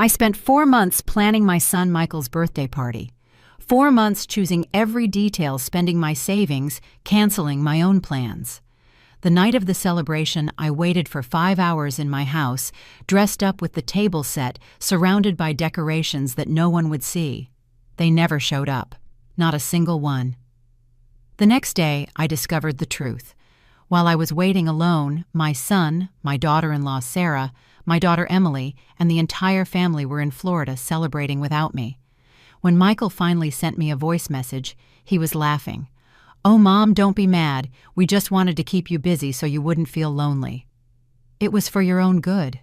I spent 4 months planning my son Michael's birthday party. 4 months choosing every detail, spending my savings, canceling my own plans. The night of the celebration, I waited for 5 hours in my house, dressed up with the table set, surrounded by decorations that no one would see. They never showed up. Not a single one. The next day, I discovered the truth. While I was waiting alone, my son, my daughter-in-law Sarah, my daughter Emily, and the entire family were in Florida celebrating without me. When Michael finally sent me a voice message, he was laughing. "Oh, Mom, don't be mad. We just wanted to keep you busy so you wouldn't feel lonely." "It was for your own good."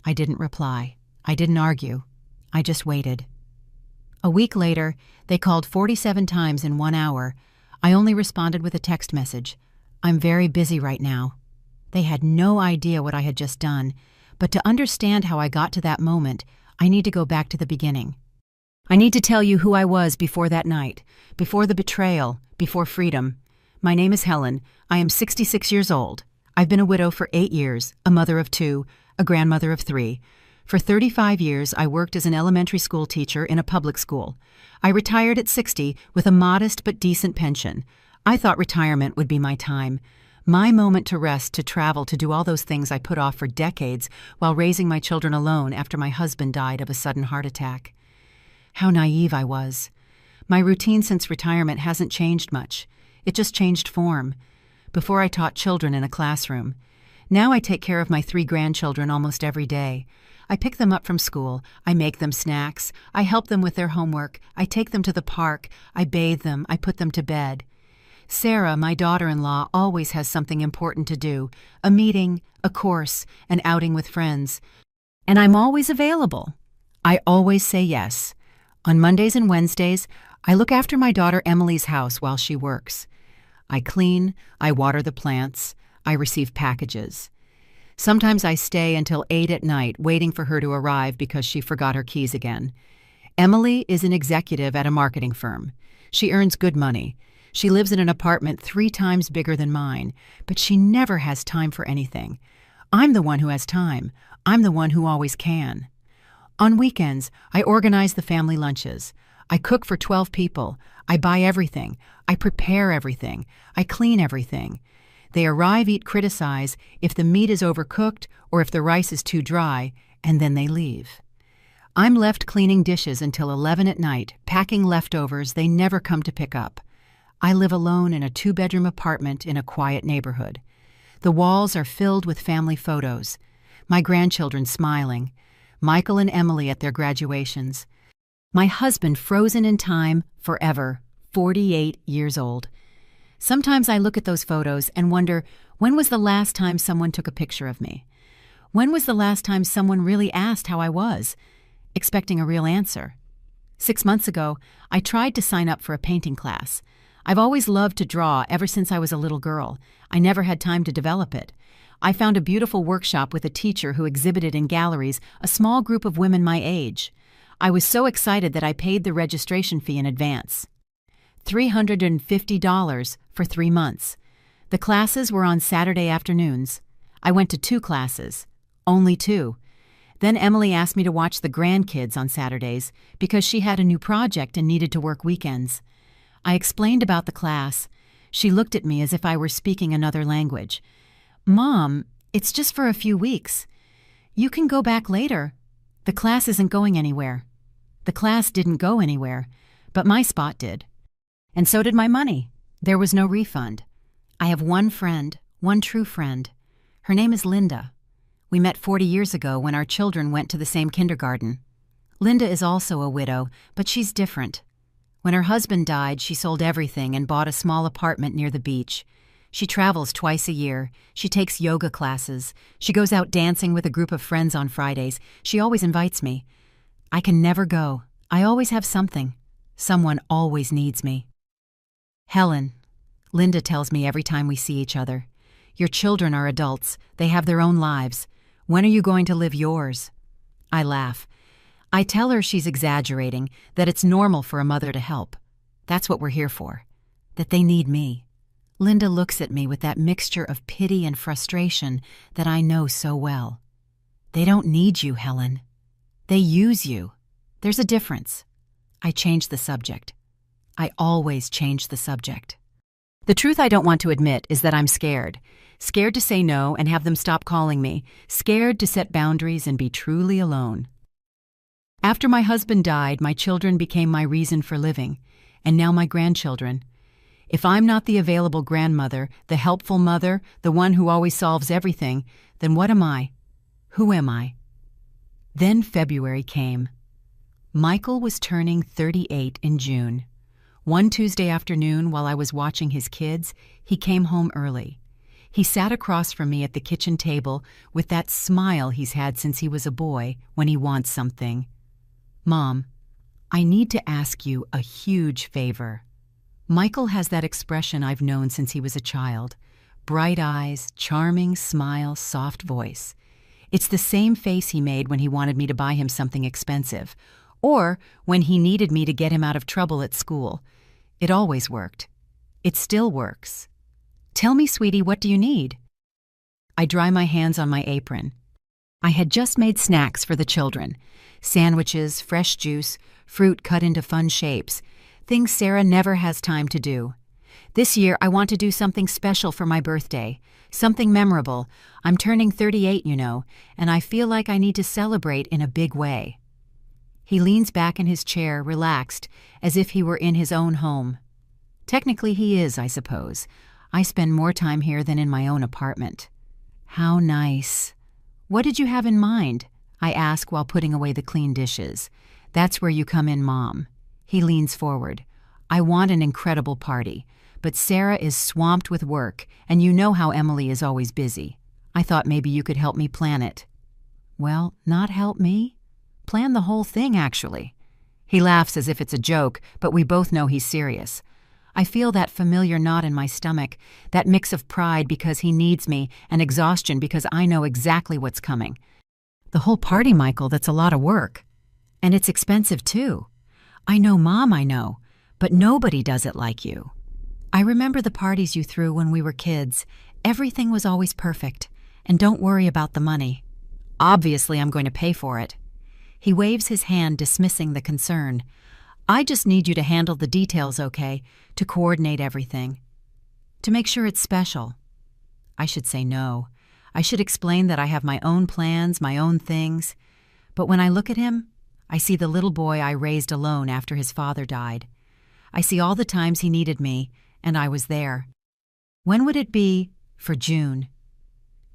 I didn't reply. I didn't argue. I just waited. A week later, they called 47 times in 1 hour. I only responded with a text message. "I'm very busy right now." They had no idea what I had just done, but to understand how I got to that moment, I need to go back to the beginning. I need to tell you who I was before that night, before the betrayal, before freedom. My name is Helen. I am 66 years old. I've been a widow for 8 years, a mother of 2, a grandmother of 3. For 35 years, I worked as an elementary school teacher in a public school. I retired at 60 with a modest but decent pension. I thought retirement would be my time. My moment to rest, to travel, to do all those things I put off for decades while raising my children alone after my husband died of a sudden heart attack. How naive I was. My routine since retirement hasn't changed much. It just changed form. Before I taught children in a classroom. Now I take care of my 3 grandchildren almost every day. I pick them up from school. I make them snacks. I help them with their homework. I take them to the park. I bathe them. I put them to bed. Sarah, my daughter-in-law, always has something important to do. A meeting, a course, an outing with friends. And I'm always available. I always say yes. On Mondays and Wednesdays, I look after my daughter Emily's house while she works. I clean, I water the plants, I receive packages. Sometimes I stay until 8 at night waiting for her to arrive because she forgot her keys again. Emily is an executive at a marketing firm. She earns good money. She lives in an apartment 3 times bigger than mine, but she never has time for anything. I'm the one who has time. I'm the one who always can. On weekends, I organize the family lunches. I cook for 12 people. I buy everything. I prepare everything. I clean everything. They arrive, eat, criticize if the meat is overcooked or if the rice is too dry, and then they leave. I'm left cleaning dishes until 11 at night, packing leftovers they never come to pick up. I live alone in a 2-bedroom apartment in a quiet neighborhood. The walls are filled with family photos. My grandchildren smiling. Michael and Emily at their graduations. My husband frozen in time forever, 48 years old. Sometimes I look at those photos and wonder, when was the last time someone took a picture of me? When was the last time someone really asked how I was, expecting a real answer? 6 months ago, I tried to sign up for a painting class. I've always loved to draw ever since I was a little girl. I never had time to develop it. I found a beautiful workshop with a teacher who exhibited in galleries a small group of women my age. I was so excited that I paid the registration fee in advance. $350 for 3 months. The classes were on Saturday afternoons. I went to 2 classes. Only 2. Then Emily asked me to watch the grandkids on Saturdays because she had a new project and needed to work weekends. I explained about the class. She looked at me as if I were speaking another language. "Mom, it's just for a few weeks. You can go back later. The class isn't going anywhere." The class didn't go anywhere, but my spot did. And so did my money. There was no refund. I have one friend, one true friend. Her name is Linda. We met 40 years ago when our children went to the same kindergarten. Linda is also a widow, but she's different. When her husband died, she sold everything and bought a small apartment near the beach. She travels twice a year. She takes yoga classes. She goes out dancing with a group of friends on Fridays. She always invites me. I can never go. I always have something. Someone always needs me. Helen, Linda tells me every time we see each other. Your children are adults. They have their own lives. When are you going to live yours? I laugh. I tell her she's exaggerating, that it's normal for a mother to help. That's what we're here for. That they need me. Linda looks at me with that mixture of pity and frustration that I know so well. They don't need you, Helen. They use you. There's a difference. I changed the subject. I always change the subject. The truth I don't want to admit is that I'm scared. Scared to say no and have them stop calling me. Scared to set boundaries and be truly alone. After my husband died, my children became my reason for living, and now my grandchildren. If I'm not the available grandmother, the helpful mother, the one who always solves everything, then what am I? Who am I? Then February came. Michael was turning 38 in June. One Tuesday afternoon, while I was watching his kids, he came home early. He sat across from me at the kitchen table with that smile he's had since he was a boy when he wants something. "Mom, I need to ask you a huge favor." Michael has that expression I've known since he was a child. Bright eyes, charming smile, soft voice. It's the same face he made when he wanted me to buy him something expensive, or when he needed me to get him out of trouble at school. It always worked. It still works. "Tell me, sweetie, what do you need?" I dry my hands on my apron. I had just made snacks for the children. Sandwiches, fresh juice, fruit cut into fun shapes. Things Sarah never has time to do. This year, I want to do something special for my birthday. Something memorable. I'm turning 38, you know, and I feel like I need to celebrate in a big way. He leans back in his chair, relaxed, as if he were in his own home. Technically, he is, I suppose. I spend more time here than in my own apartment. How nice. "What did you have in mind?" I ask while putting away the clean dishes. "That's where you come in, Mom." He leans forward. "I want an incredible party, but Sarah is swamped with work, and you know how Emily is always busy. I thought maybe you could help me plan it." "Well, not help me? Plan the whole thing, actually." He laughs as if it's a joke, but we both know he's serious. I feel that familiar knot in my stomach, that mix of pride because he needs me and exhaustion because I know exactly what's coming. "The whole party, Michael, that's a lot of work. And it's expensive, too. I know, Mom, I know, but nobody does it like you. I remember the parties you threw when we were kids. Everything was always perfect. And don't worry about the money. Obviously, I'm going to pay for it." He waves his hand, dismissing the concern. "I just need you to handle the details, okay? To coordinate everything. To make sure it's special." I should say no. I should explain that I have my own plans, my own things. But when I look at him, I see the little boy I raised alone after his father died. I see all the times he needed me, and I was there. When would it be for June?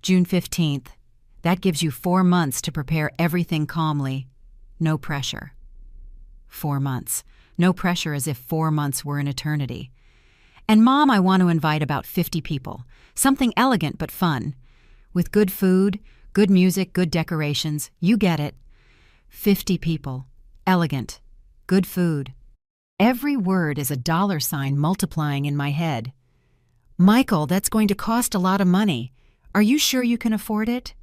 June 15th. That gives you 4 months to prepare everything calmly. No pressure. 4 months. No pressure, as if 4 months were an eternity. "And Mom, I want to invite about 50 people. Something elegant but fun. With good food, good music, good decorations. You get it. 50 people. Elegant. Good food." Every word is a dollar sign multiplying in my head. "Michael, that's going to cost a lot of money. Are you sure you can afford it?"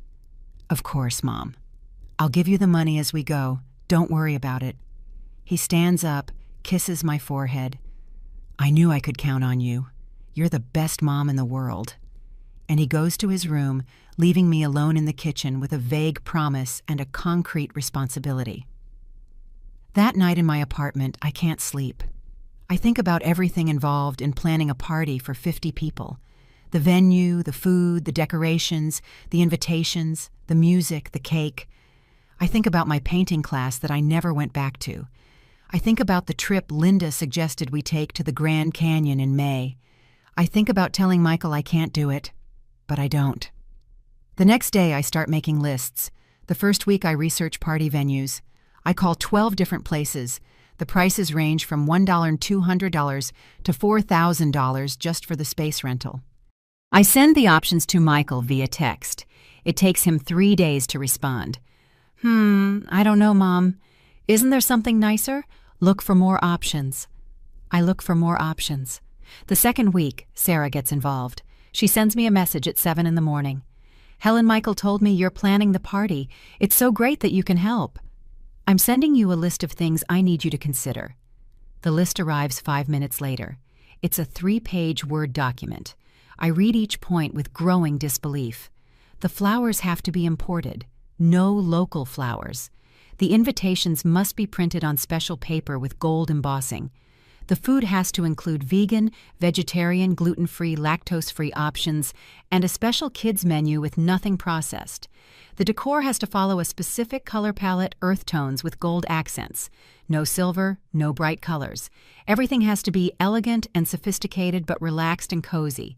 "Of course, Mom. I'll give you the money as we go. Don't worry about it." He stands up, kisses my forehead. "I knew I could count on you. You're the best mom in the world." And he goes to his room, leaving me alone in the kitchen with a vague promise and a concrete responsibility. That night in my apartment, I can't sleep. I think about everything involved in planning a party for 50 people. The venue, the food, the decorations, the invitations, the music, the cake. I think about my painting class that I never went back to. I think about the trip Linda suggested we take to the Grand Canyon in May. I think about telling Michael I can't do it, but I don't. The next day, I start making lists. The first week, I research party venues. I call 12 different places. The prices range from $1,200 to $4,000 just for the space rental. I send the options to Michael via text. It takes him 3 days to respond. I don't know, Mom. Isn't there something nicer? Look for more options." I look for more options. The second week, Sarah gets involved. She sends me a message at 7 in the morning. "Helen Michael told me you're planning the party. It's so great that you can help. I'm sending you a list of things I need you to consider." The list arrives 5 minutes later. It's a 3-page Word document. I read each point with growing disbelief. The flowers have to be imported. No local flowers. The invitations must be printed on special paper with gold embossing. The food has to include vegan, vegetarian, gluten-free, lactose-free options, and a special kids menu with nothing processed. The decor has to follow a specific color palette, earth tones with gold accents. No silver, no bright colors. Everything has to be elegant and sophisticated but relaxed and cozy.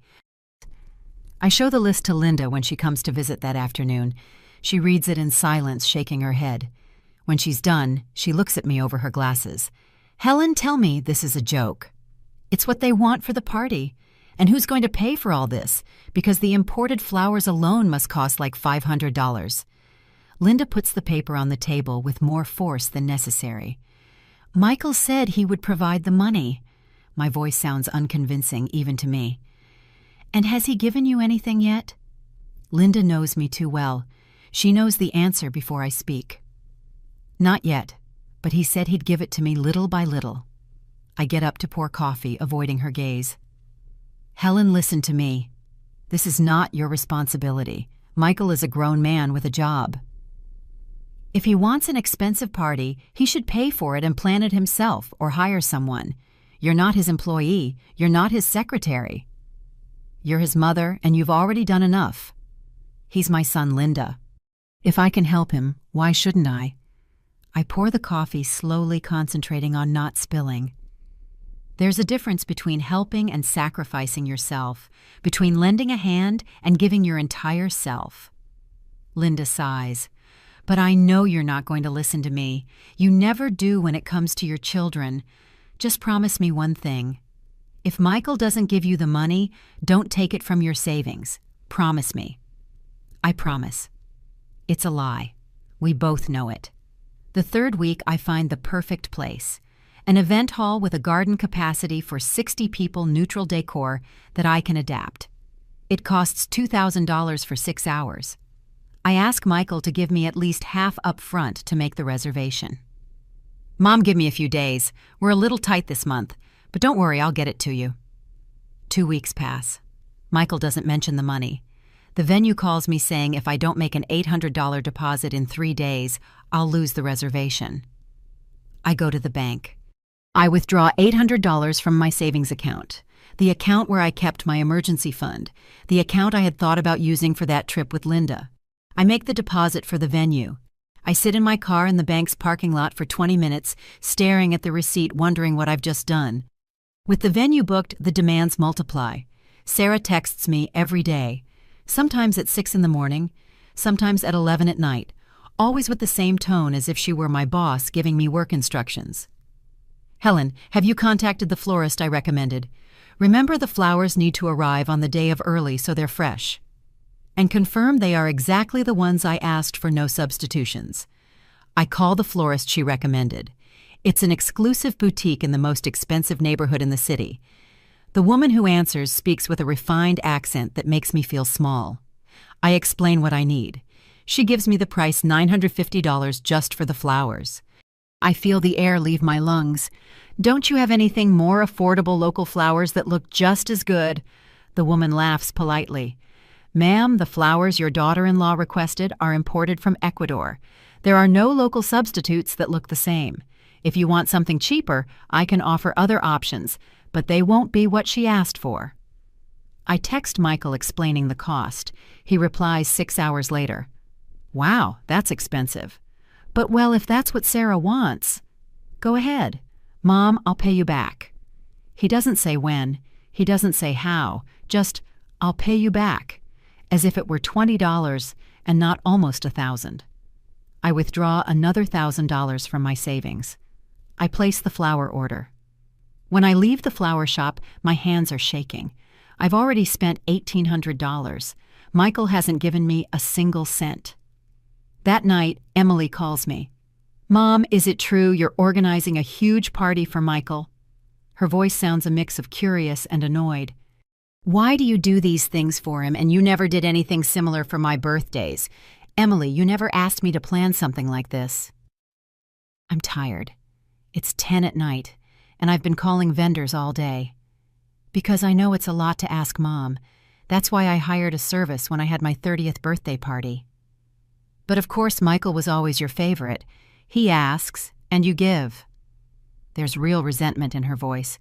I show the list to Linda when she comes to visit that afternoon. She reads it in silence, shaking her head. When she's done, she looks at me over her glasses. "Helen, tell me this is a joke." "It's what they want for the party. And who's going to pay for all this? Because the imported flowers alone must cost like $500. Linda puts the paper on the table with more force than necessary. "Michael said he would provide the money." My voice sounds unconvincing even to me. "And has he given you anything yet?" Linda knows me too well. She knows the answer before I speak. "Not yet, but he said he'd give it to me little by little." I get up to pour coffee, avoiding her gaze. "Helen, listen to me. This is not your responsibility. Michael is a grown man with a job. If he wants an expensive party, he should pay for it and plan it himself or hire someone. You're not his employee. You're not his secretary. You're his mother, and you've already done enough. He's my son, Linda. If I can help him, why shouldn't I?" I pour the coffee, slowly concentrating on not spilling. There's a difference between helping and sacrificing yourself, between lending a hand and giving your entire self. Linda sighs. "But I know you're not going to listen to me. You never do when it comes to your children. Just promise me one thing. If Michael doesn't give you the money, don't take it from your savings. Promise me." I promise. It's a lie. We both know it. The third week, I find the perfect place. An event hall with a garden capacity for 60 people, neutral decor that I can adapt. It costs $2,000 for 6 hours. I ask Michael to give me at least half up front to make the reservation. "Mom, give me a few days. We're a little tight this month, but don't worry, I'll get it to you." 2 weeks pass. Michael doesn't mention the money. The venue calls me saying if I don't make an $800 deposit in 3 days, I'll lose the reservation. I go to the bank. I withdraw $800 from my savings account, the account where I kept my emergency fund, the account I had thought about using for that trip with Linda. I make the deposit for the venue. I sit in my car in the bank's parking lot for 20 minutes, staring at the receipt, wondering what I've just done. With the venue booked, the demands multiply. Sarah texts me every day, sometimes at 6 in the morning, sometimes at 11 at night, always with the same tone as if she were my boss giving me work instructions. "Helen, have you contacted the florist I recommended? Remember, the flowers need to arrive on the day of early so they're fresh. And confirm they are exactly the ones I asked for, no substitutions." I call the florist she recommended. It's an exclusive boutique in the most expensive neighborhood in the city. The woman who answers speaks with a refined accent that makes me feel small. I explain what I need. She gives me the price, $950 just for the flowers. I feel the air leave my lungs. "Don't you have anything more affordable local flowers that look just as good?" The woman laughs politely. "Ma'am, the flowers your daughter-in-law requested are imported from Ecuador. There are no local substitutes that look the same. If you want something cheaper, I can offer other options, but they won't be what she asked for." I text Michael explaining the cost. He replies 6 hours later. "Wow, that's expensive. But well, if that's what Sarah wants, go ahead. Mom, I'll pay you back." He doesn't say when, he doesn't say how, just, "I'll pay you back," as if it were $20 and not almost $1,000. I withdraw another $1,000 from my savings. I place the flower order. When I leave the flower shop, my hands are shaking. I've already spent $1,800. Michael hasn't given me a single cent. That night, Emily calls me. "Mom, is it true you're organizing a huge party for Michael?" Her voice sounds a mix of curious and annoyed. "Why do you do these things for him and you never did anything similar for my birthdays? Emily, you never asked me to plan something like this." I'm tired. It's 10 at night, and I've been calling vendors all day. Because I know it's a lot to ask Mom. That's why I hired a service when I had my 30th birthday party. But of course Michael was always your favorite. He asks, and you give. There's real resentment in her voice,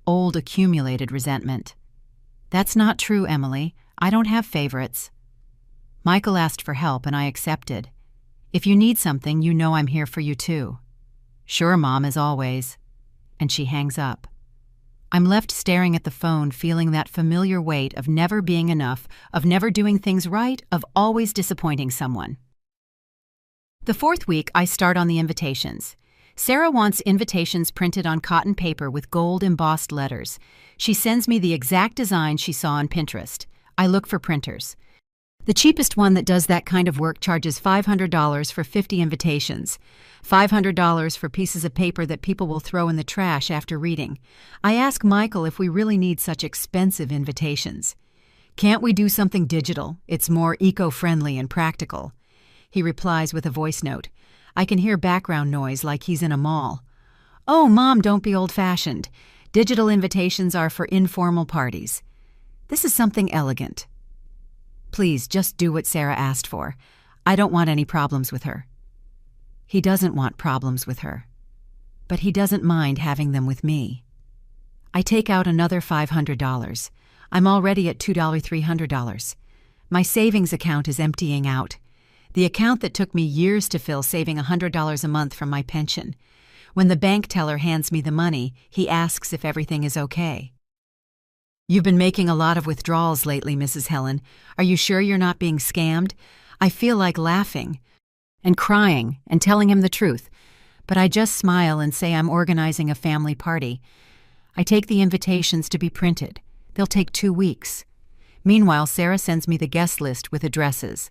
old accumulated resentment. That's not true, Emily. I don't have favorites. Michael asked for help, and I accepted. If you need something, you know I'm here for you too. Sure, Mom, as always. And she hangs up. I'm left staring at the phone, feeling that familiar weight of never being enough, of never doing things right, of always disappointing someone. The fourth week, I start on the invitations. Sarah wants invitations printed on cotton paper with gold embossed letters. She sends me the exact design she saw on Pinterest. I look for printers. The cheapest one that does that kind of work charges $500 for 50 invitations. $500 for pieces of paper that people will throw in the trash after reading. I ask Michael if we really need such expensive invitations. Can't we do something digital? It's more eco-friendly and practical. He replies with a voice note. I can hear background noise like he's in a mall. Oh, Mom, don't be old-fashioned. Digital invitations are for informal parties. This is something elegant. Please, just do what Sarah asked for. I don't want any problems with her. He doesn't want problems with her. But he doesn't mind having them with me. I take out another $500. I'm already at $300. My savings account is emptying out. The account that took me years to fill, saving $100 a month from my pension. When the bank teller hands me the money, he asks if everything is okay. You've been making a lot of withdrawals lately, Mrs. Helen. Are you sure you're not being scammed? I feel like laughing and crying and telling him the truth, but I just smile and say I'm organizing a family party. I take the invitations to be printed. They'll take 2 weeks. Meanwhile, Sarah sends me the guest list with addresses.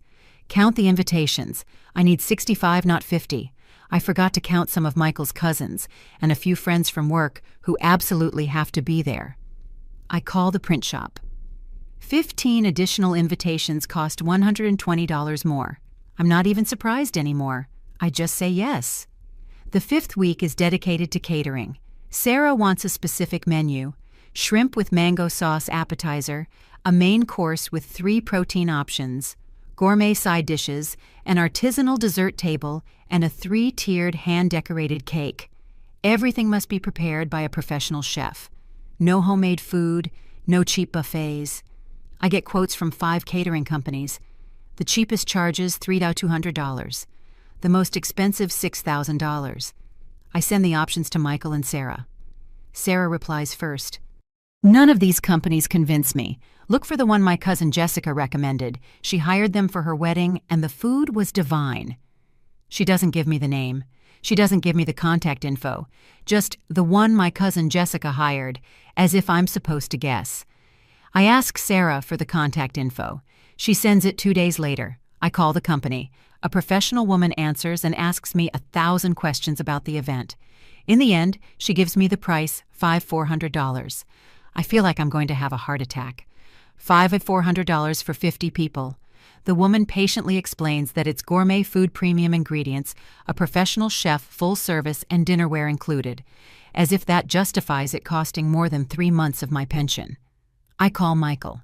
Count the invitations. I need 65, not 50. I forgot to count some of Michael's cousins and a few friends from work who absolutely have to be there. I call the print shop. 15 additional invitations cost $120 more. I'm not even surprised anymore. I just say yes. The 5th week is dedicated to catering. Sarah wants a specific menu: shrimp with mango sauce appetizer, a main course with 3 protein options, gourmet side dishes, an artisanal dessert table, and a 3-tiered hand-decorated cake. Everything must be prepared by a professional chef. No homemade food, no cheap buffets. I get quotes from 5 catering companies. The cheapest charges $3,200. The most expensive $6,000. I send the options to Michael and Sarah. Sarah replies first. None of these companies convince me. Look for the one my cousin Jessica recommended. She hired them for her wedding, and the food was divine. She doesn't give me the name. She doesn't give me the contact info. Just the one my cousin Jessica hired, as if I'm supposed to guess. I ask Sarah for the contact info. She sends it 2 days later. I call the company. A professional woman answers and asks me 1,000 questions about the event. In the end, she gives me the price, $400. I feel like I'm going to have a heart attack. $400 for 50 people. The woman patiently explains that it's gourmet food, premium ingredients, a professional chef, full service, and dinnerware included, as if that justifies it costing more than 3 months of my pension. I call Michael.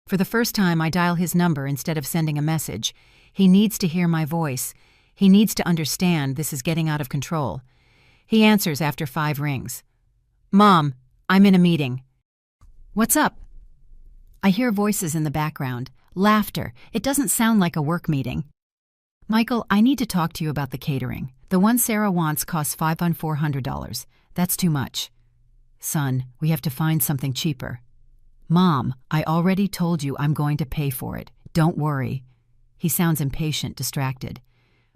For the first time, I dial his number instead of sending a message. He needs to hear my voice. He needs to understand this is getting out of control. He answers after 5 rings. Mom, I'm in a meeting. What's up? I hear voices in the background. Laughter. It doesn't sound like a work meeting. Michael, I need to talk to you about the catering. The one Sarah wants costs $400. That's too much. Son, we have to find something cheaper. Mom, I already told you I'm going to pay for it. Don't worry. He sounds impatient, distracted.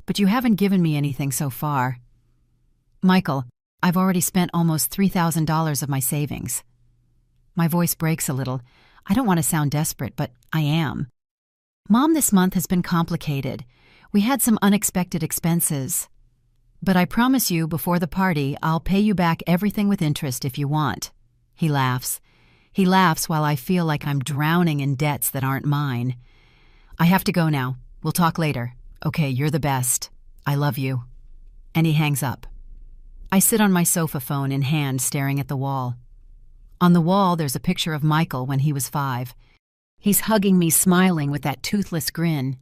But you haven't given me anything so far. Michael, I've already spent almost $3,000 of my savings. My voice breaks a little. I don't want to sound desperate, but I am. Mom, this month has been complicated. We had some unexpected expenses. But I promise you, before the party, I'll pay you back everything with interest if you want. He laughs. He laughs while I feel like I'm drowning in debts that aren't mine. I have to go now. We'll talk later. Okay, you're the best. I love you. And he hangs up. I sit on my sofa, phone in hand, staring at the wall. On the wall, there's a picture of Michael when he was 5. He's hugging me, smiling with that toothless grin.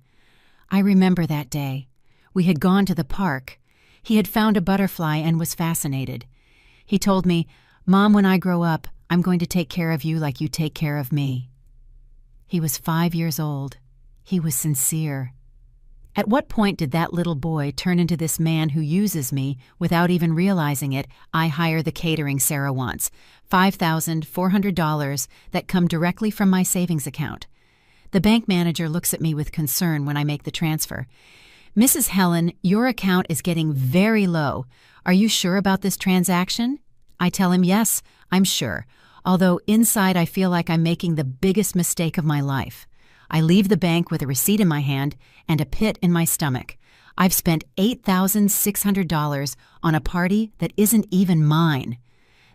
I remember that day. We had gone to the park. He had found a butterfly and was fascinated. He told me, "Mom, when I grow up, I'm going to take care of you like you take care of me." He was 5 years old. He was sincere. At what point did that little boy turn into this man who uses me without even realizing it? I hire the catering Sarah wants, $5,400 that come directly from my savings account. The bank manager looks at me with concern when I make the transfer. "Mrs. Helen, your account is getting very low. Are you sure about this transaction?" I tell him, "Yes, I'm sure," although inside I feel like I'm making the biggest mistake of my life. I leave the bank with a receipt in my hand and a pit in my stomach. I've spent $8,600 on a party that isn't even mine.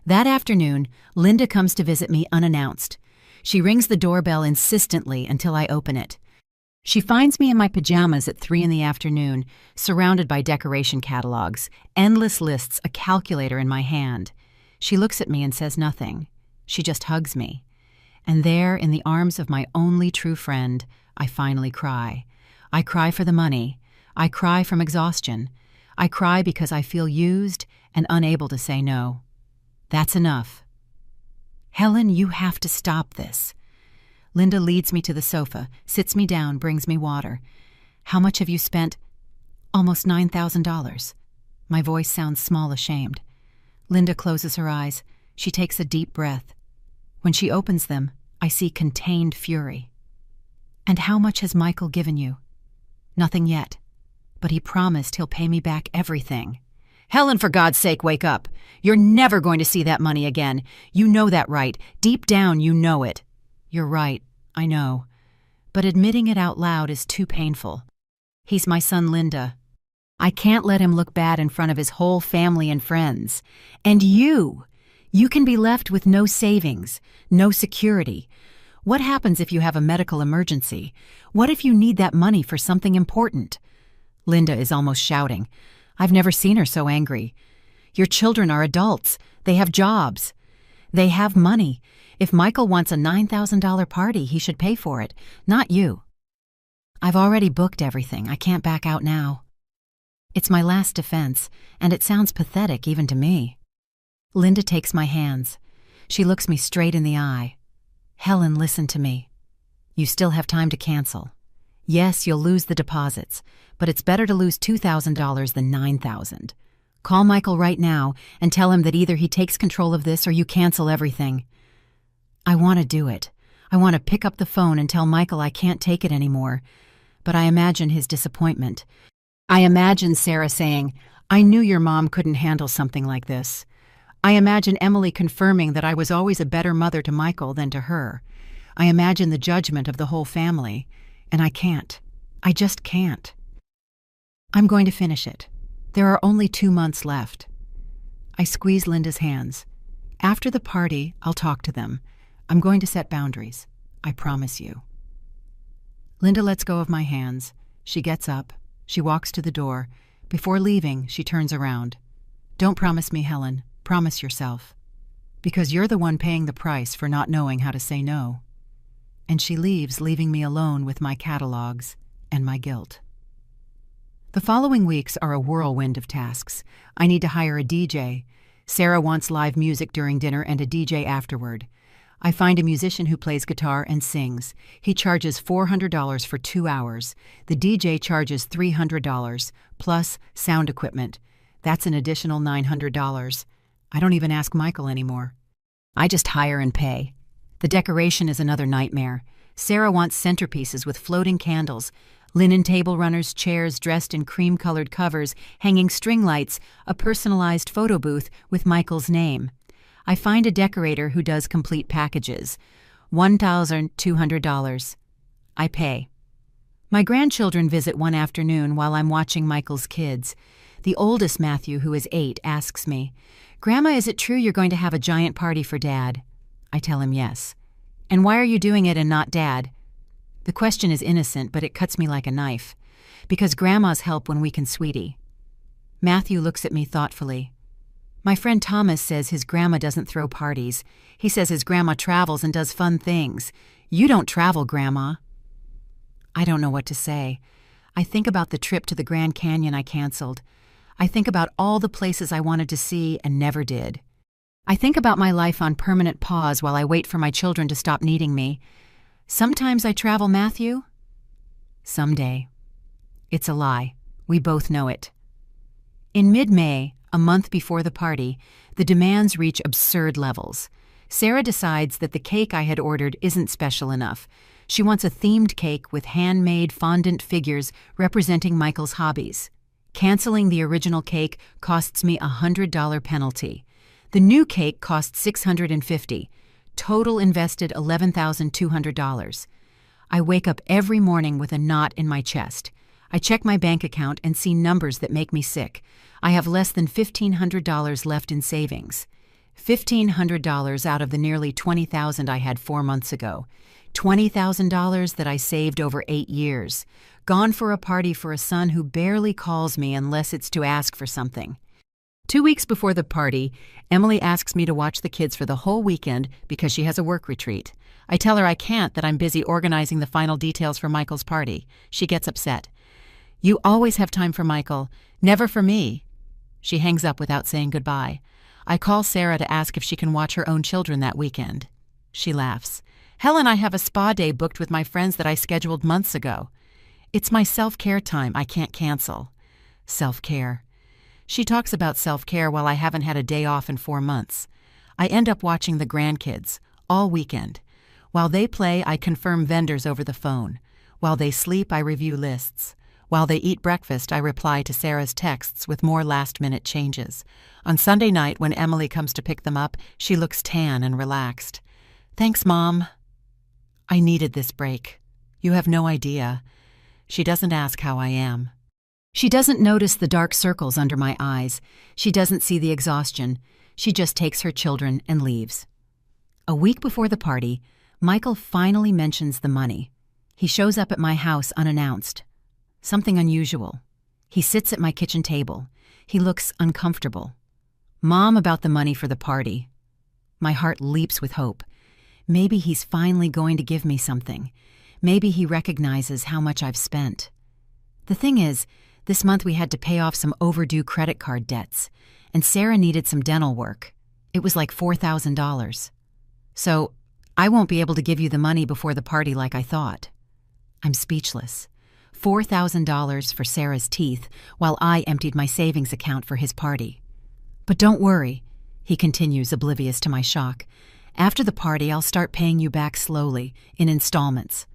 That afternoon, Linda comes to visit me unannounced. She rings the doorbell insistently until I open it. She finds me in my pajamas at 3 in the afternoon, surrounded by decoration catalogs, endless lists, a calculator in my hand. She looks at me and says nothing. She just hugs me. And there, in the arms of my only true friend, I finally cry. I cry for the money. I cry from exhaustion. I cry because I feel used and unable to say no. That's enough. "Helen, you have to stop this." Linda leads me to the sofa, sits me down, brings me water. "How much have you spent?" "Almost $9,000. My voice sounds small, ashamed. Linda closes her eyes. She takes a deep breath. When she opens them, I see contained fury. "And how much has Michael given you?" "Nothing yet, but he promised he'll pay me back everything." "Helen, for God's sake, wake up. You're never going to see that money again. You know that, right? Deep down, you know it." "You're right, I know. But admitting it out loud is too painful. He's my son, Linda. I can't let him look bad in front of his whole family and friends. And you can be left with no savings, no security. What happens if you have a medical emergency? What if you need that money for something important?" Linda is almost shouting. I've never seen her so angry. "Your children are adults. They have jobs. They have money. If Michael wants a $9,000 party, he should pay for it, not you." "I've already booked everything. I can't back out now." It's my last defense, and it sounds pathetic even to me. Linda takes my hands. She looks me straight in the eye. "Helen, listen to me. You still have time to cancel. Yes, you'll lose the deposits, but it's better to lose $2,000 than $9,000. Call Michael right now and tell him that either he takes control of this or you cancel everything." I want to do it. I want to pick up the phone and tell Michael I can't take it anymore, but I imagine his disappointment. I imagine Sarah saying, "I knew your mom couldn't handle something like this." I imagine Emily confirming that I was always a better mother to Michael than to her. I imagine the judgment of the whole family, and I can't. I just can't. I'm going to finish it. There are only 2 months left. I squeeze Linda's hands. After the party, I'll talk to them. I'm going to set boundaries. I promise you. Linda lets go of my hands. She gets up. She walks to the door. Before leaving, she turns around. "Don't promise me, Helen. Promise yourself. Because you're the one paying the price for not knowing how to say no." And she leaves, leaving me alone with my catalogs and my guilt. The following weeks are a whirlwind of tasks. I need to hire a DJ. Sarah wants live music during dinner and a DJ afterward. I find a musician who plays guitar and sings. He charges $400 for 2 hours. The DJ charges $300, plus sound equipment. That's an additional $900. I don't even ask Michael anymore. I just hire and pay. The decoration is another nightmare. Sarah wants centerpieces with floating candles, linen table runners, chairs dressed in cream-colored covers, hanging string lights, a personalized photo booth with Michael's name. I find a decorator who does complete packages. $1,200. I pay. My grandchildren visit one afternoon while I'm watching Michael's kids. The oldest, Matthew, who is 8, asks me, "Grandma, is it true you're going to have a giant party for Dad?" I tell him yes. "And why are you doing it and not Dad?" The question is innocent, but it cuts me like a knife. "Because grandmas help when we can, sweetie." Matthew looks at me thoughtfully. "My friend Thomas says his grandma doesn't throw parties. He says his grandma travels and does fun things. You don't travel, Grandma." I don't know what to say. I think about the trip to the Grand Canyon I canceled. I think about all the places I wanted to see and never did. I think about my life on permanent pause while I wait for my children to stop needing me. Sometimes I travel, Matthew. Someday. It's a lie. We both know it. In mid-May, a month before the party, the demands reach absurd levels. Sarah decides that the cake I had ordered isn't special enough. She wants a themed cake with handmade fondant figures representing Michael's hobbies. Canceling the original cake costs me a $100 penalty. The new cake costs $650. Total invested $11,200. I wake up every morning with a knot in my chest. I check my bank account and see numbers that make me sick. I have less than $1,500 left in savings. $1,500 out of the nearly $20,000 I had 4 months ago. $20,000 that I saved over 8 years. Gone for a party for a son who barely calls me unless it's to ask for something. 2 weeks before the party, Emily asks me to watch the kids for the whole weekend because she has a work retreat. I tell her I can't, that I'm busy organizing the final details for Michael's party. She gets upset. "You always have time for Michael, never for me." She hangs up without saying goodbye. I call Sarah to ask if she can watch her own children that weekend. She laughs. "Hell, and I have a spa day booked with my friends that I scheduled months ago. It's my self-care time I can't cancel." Self-care. She talks about self-care while I haven't had a day off in 4 months. I end up watching the grandkids all weekend. While they play, I confirm vendors over the phone. While they sleep, I review lists. While they eat breakfast, I reply to Sarah's texts with more last-minute changes. On Sunday night, when Emily comes to pick them up, she looks tan and relaxed. "Thanks, Mom." I needed this break. You have no idea. She doesn't ask how I am. She doesn't notice the dark circles under my eyes. She doesn't see the exhaustion. She just takes her children and leaves. A week before the party, Michael finally mentions the money. He shows up at my house unannounced. Something unusual. He sits at my kitchen table. He looks uncomfortable. "Mom, about the money for the party." My heart leaps with hope. Maybe he's finally going to give me something. Maybe he recognizes how much I've spent. The thing is, this month we had to pay off some overdue credit card debts, and Sarah needed some dental work. It was like $4,000. So, I won't be able to give you the money before the party like I thought. I'm speechless. $4,000 for Sarah's teeth, while I emptied my savings account for his party. "But don't worry," he continues, oblivious to my shock. "After the party, I'll start paying you back slowly, in installments.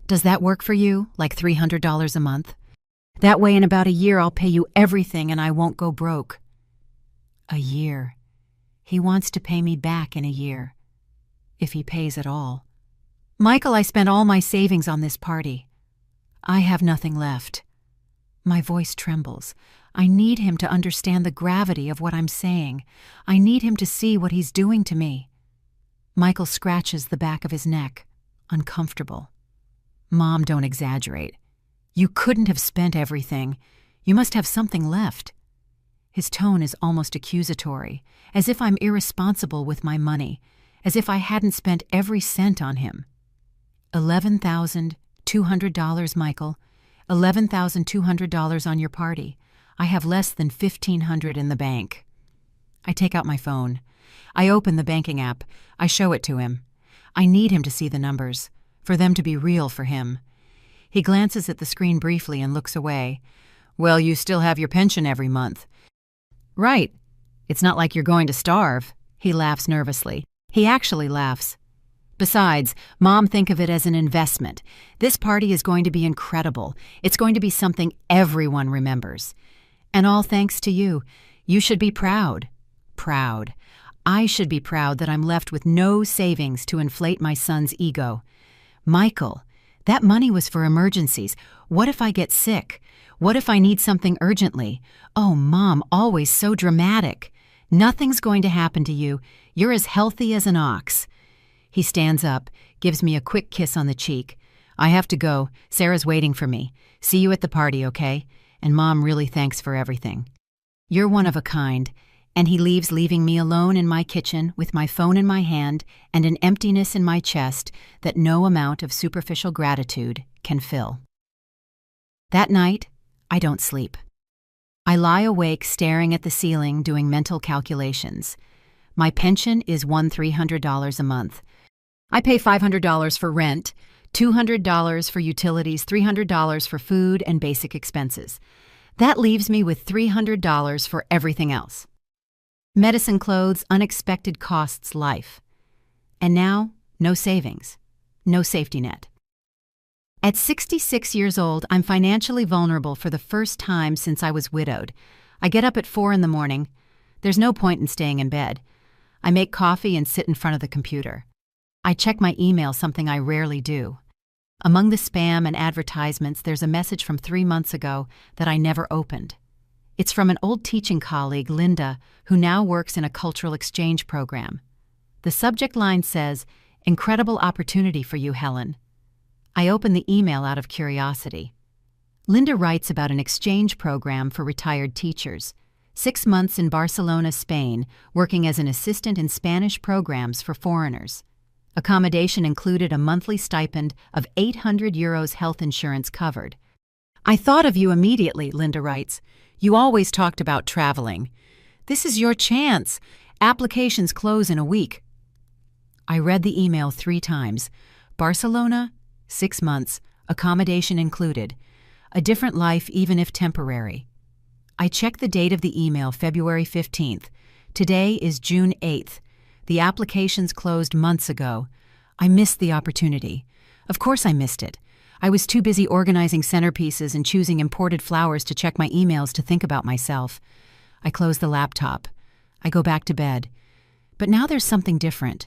Does that work for you, like $300 a month? That way in about a year I'll pay you everything and I won't go broke." A year. He wants to pay me back in a year. If he pays at all. "Michael, I spent all my savings on this party. I have nothing left." My voice trembles. I need him to understand the gravity of what I'm saying. I need him to see what he's doing to me. Michael scratches the back of his neck, uncomfortable. "Mom, don't exaggerate. You couldn't have spent everything. You must have something left." His tone is almost accusatory, as if I'm irresponsible with my money, as if I hadn't spent every cent on him. $11,200, Michael. $11,200 on your party. I have less than $1,500 in the bank. I take out my phone. I open the banking app. I show it to him. I need him to see the numbers, for them to be real for him. He glances at the screen briefly and looks away. "Well, you still have your pension every month." "Right. It's not like you're going to starve." He laughs nervously. He actually laughs. "Besides, Mom, think of it as an investment. This party is going to be incredible. It's going to be something everyone remembers. And all thanks to you. You should be proud." Proud. I should be proud that I'm left with no savings to inflate my son's ego. Michael, that money was for emergencies. What if I get sick? What if I need something urgently? Oh, Mom, always so dramatic. Nothing's going to happen to you. You're as healthy as an ox. He stands up, gives me a quick kiss on the cheek. "I have to go. Sarah's waiting for me. See you at the party, okay? And Mom, really thanks for everything. You're one of a kind." And he leaves, leaving me alone in my kitchen with my phone in my hand and an emptiness in my chest that no amount of superficial gratitude can fill. That night, I don't sleep. I lie awake staring at the ceiling doing mental calculations. My pension is $300 a month. I pay $500 for rent, $200 for utilities, $300 for food and basic expenses. That leaves me with $300 for everything else. Medicine, clothes, unexpected costs, life. And now, no savings, no safety net. At 66 years old, I'm financially vulnerable for the first time since I was widowed. I get up at 4 in the morning. There's no point in staying in bed. I make coffee and sit in front of the computer. I check my email, something I rarely do. Among the spam and advertisements, there's a message from 3 months ago that I never opened. It's from an old teaching colleague, Linda, who now works in a cultural exchange program. The subject line says, "Incredible opportunity for you, Helen." I open the email out of curiosity. Linda writes about an exchange program for retired teachers. 6 months in Barcelona, Spain, working as an assistant in Spanish programs for foreigners. Accommodation included, a monthly stipend of €800, health insurance covered. "I thought of you immediately," Linda writes. "You always talked about traveling. This is your chance. Applications close in a week." I read the email 3 times. Barcelona, 6 months, accommodation included. A different life, even if temporary. I checked the date of the email, February 15th. Today is June 8th. The applications closed months ago. I missed the opportunity. Of course I missed it. I was too busy organizing centerpieces and choosing imported flowers to check my emails to think about myself. I close the laptop. I go back to bed. But now there's something different.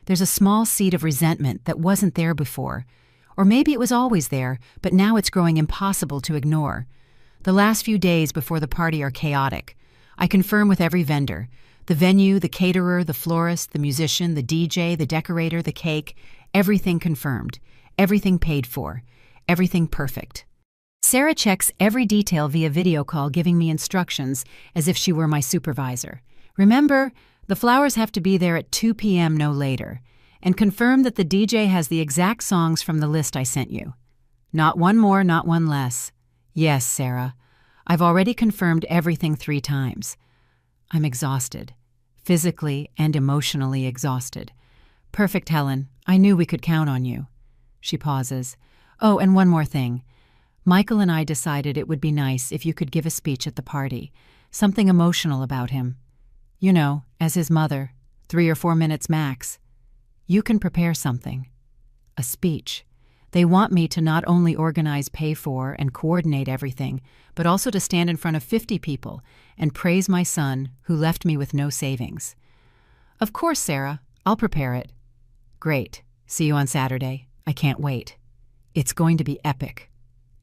There's a small seed of resentment that wasn't there before. Or maybe it was always there, but now it's growing impossible to ignore. The last few days before the party are chaotic. I confirm with every vendor. The venue, the caterer, the florist, the musician, the DJ, the decorator, the cake. Everything confirmed. Everything paid for. Everything perfect. Sarah checks every detail via video call, giving me instructions as if she were my supervisor. "Remember, the flowers have to be there at 2 p.m. no later. And confirm that the DJ has the exact songs from the list I sent you. Not one more, not one less." "Yes, Sarah. I've already confirmed everything 3 times. I'm exhausted. Physically and emotionally exhausted. "Perfect, Helen. I knew we could count on you." She pauses. "Oh, and one more thing. Michael and I decided it would be nice if you could give a speech at the party. Something emotional about him. You know, as his mother, 3 or 4 minutes max. You can prepare something. A speech. They want me to not only organize, pay for, and coordinate everything, but also to stand in front of 50 people and praise my son who left me with no savings." "Of course, Sarah. I'll prepare it." "Great. See you on Saturday. I can't wait. It's going to be epic."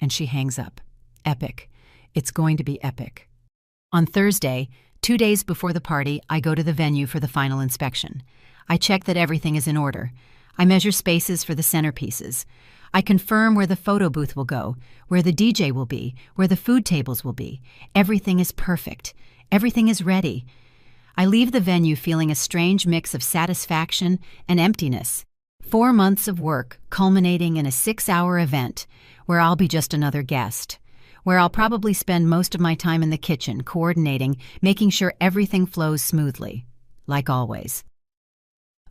And she hangs up. Epic. It's going to be epic. On Thursday, 2 days before the party, I go to the venue for the final inspection. I check that everything is in order. I measure spaces for the centerpieces. I confirm where the photo booth will go, where the DJ will be, where the food tables will be. Everything is perfect. Everything is ready. I leave the venue feeling a strange mix of satisfaction and emptiness. 4 months of work culminating in a 6-hour event where I'll be just another guest, where I'll probably spend most of my time in the kitchen coordinating, making sure everything flows smoothly, like always.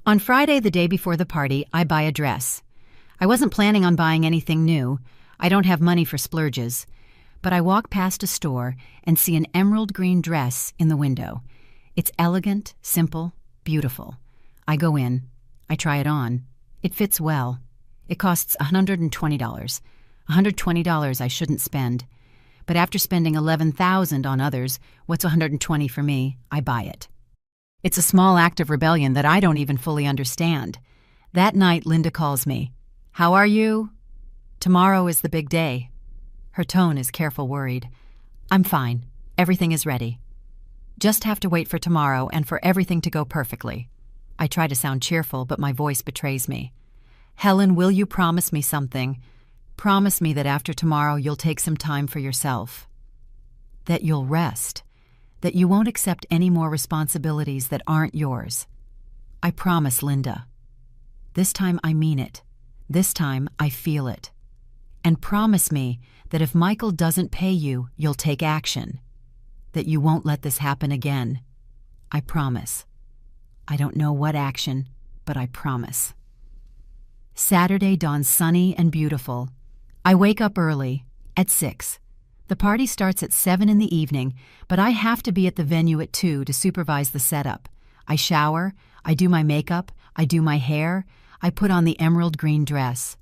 On Friday, the day before the party, I buy a dress. I wasn't planning on buying anything new. I don't have money for splurges. But I walk past a store and see an emerald green dress in the window. It's elegant, simple, beautiful. I go in. I try it on. It fits well. It costs $120. $120 I shouldn't spend. But after spending $11,000 on others, what's $120 for me? I buy it. It's a small act of rebellion that I don't even fully understand. That night, Linda calls me. "How are you?" "Tomorrow is the big day." Her tone is careful, worried. "I'm fine. Everything is ready. Just have to wait for tomorrow and for everything to go perfectly." I try to sound cheerful, but my voice betrays me. "Helen, will you promise me something? Promise me that after tomorrow you'll take some time for yourself. That you'll rest. That you won't accept any more responsibilities that aren't yours." "I promise, Linda." This time I mean it. This time I feel it. "And promise me that if Michael doesn't pay you, you'll take action." that you won't let this happen again. I promise. I don't know what action, but I promise. Saturday dawns sunny and beautiful. I wake up early, at 6. The party starts at 7 in the evening, but I have to be at the venue at 2 to supervise the setup. I shower, I do my makeup, I do my hair, I put on the emerald green dress.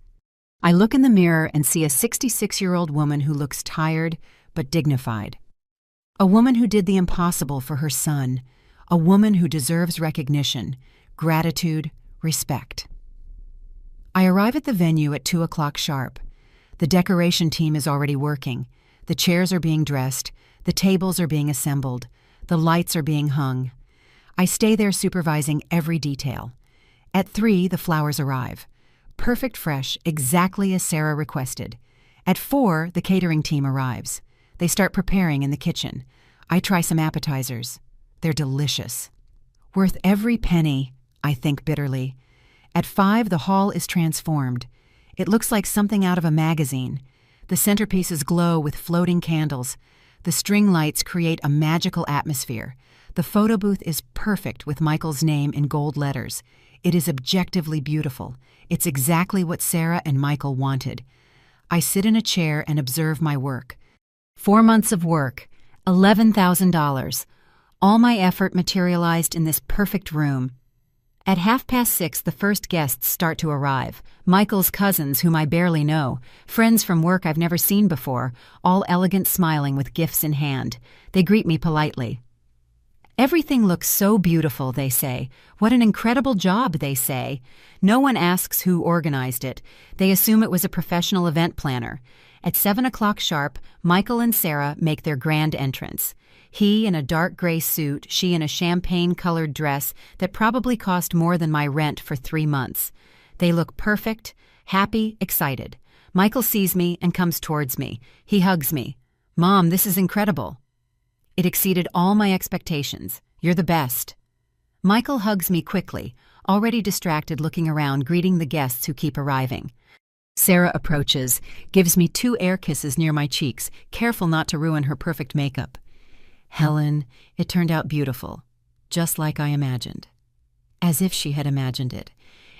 I look in the mirror and see a 66-year-old woman who looks tired but dignified. A woman who did the impossible for her son. A woman who deserves recognition, gratitude, respect. I arrive at the venue at 2 o'clock sharp. The decoration team is already working. The chairs are being dressed. The tables are being assembled. The lights are being hung. I stay there supervising every detail. At 3, the flowers arrive. Perfect fresh, exactly as Sarah requested. At 4, the catering team arrives. They start preparing in the kitchen. I try some appetizers. They're delicious. Worth every penny, I think bitterly. At 5, the hall is transformed. It looks like something out of a magazine. The centerpieces glow with floating candles. The string lights create a magical atmosphere. The photo booth is perfect with Michael's name in gold letters. It is objectively beautiful. It's exactly what Sarah and Michael wanted. I sit in a chair and observe my work. 4 months of work, $11,000. All my effort materialized in this perfect room. At 6:30, the first guests start to arrive. Michael's cousins, whom I barely know, friends from work I've never seen before, all elegant, smiling with gifts in hand. They greet me politely. Everything looks so beautiful, they say. What an incredible job, they say. No one asks who organized it. They assume it was a professional event planner. At 7 o'clock sharp, Michael and Sarah make their grand entrance. He in a dark gray suit, she in a champagne-colored dress that probably cost more than my rent for 3 months. They look perfect, happy, excited. Michael sees me and comes towards me. He hugs me. "Mom, this is incredible." It exceeded all my expectations. "You're the best." Michael hugs me quickly, already distracted looking around, greeting the guests who keep arriving. Sarah approaches, gives me 2 air kisses near my cheeks, careful not to ruin her perfect makeup. "Helen, it turned out beautiful, just like I imagined." As if she had imagined it.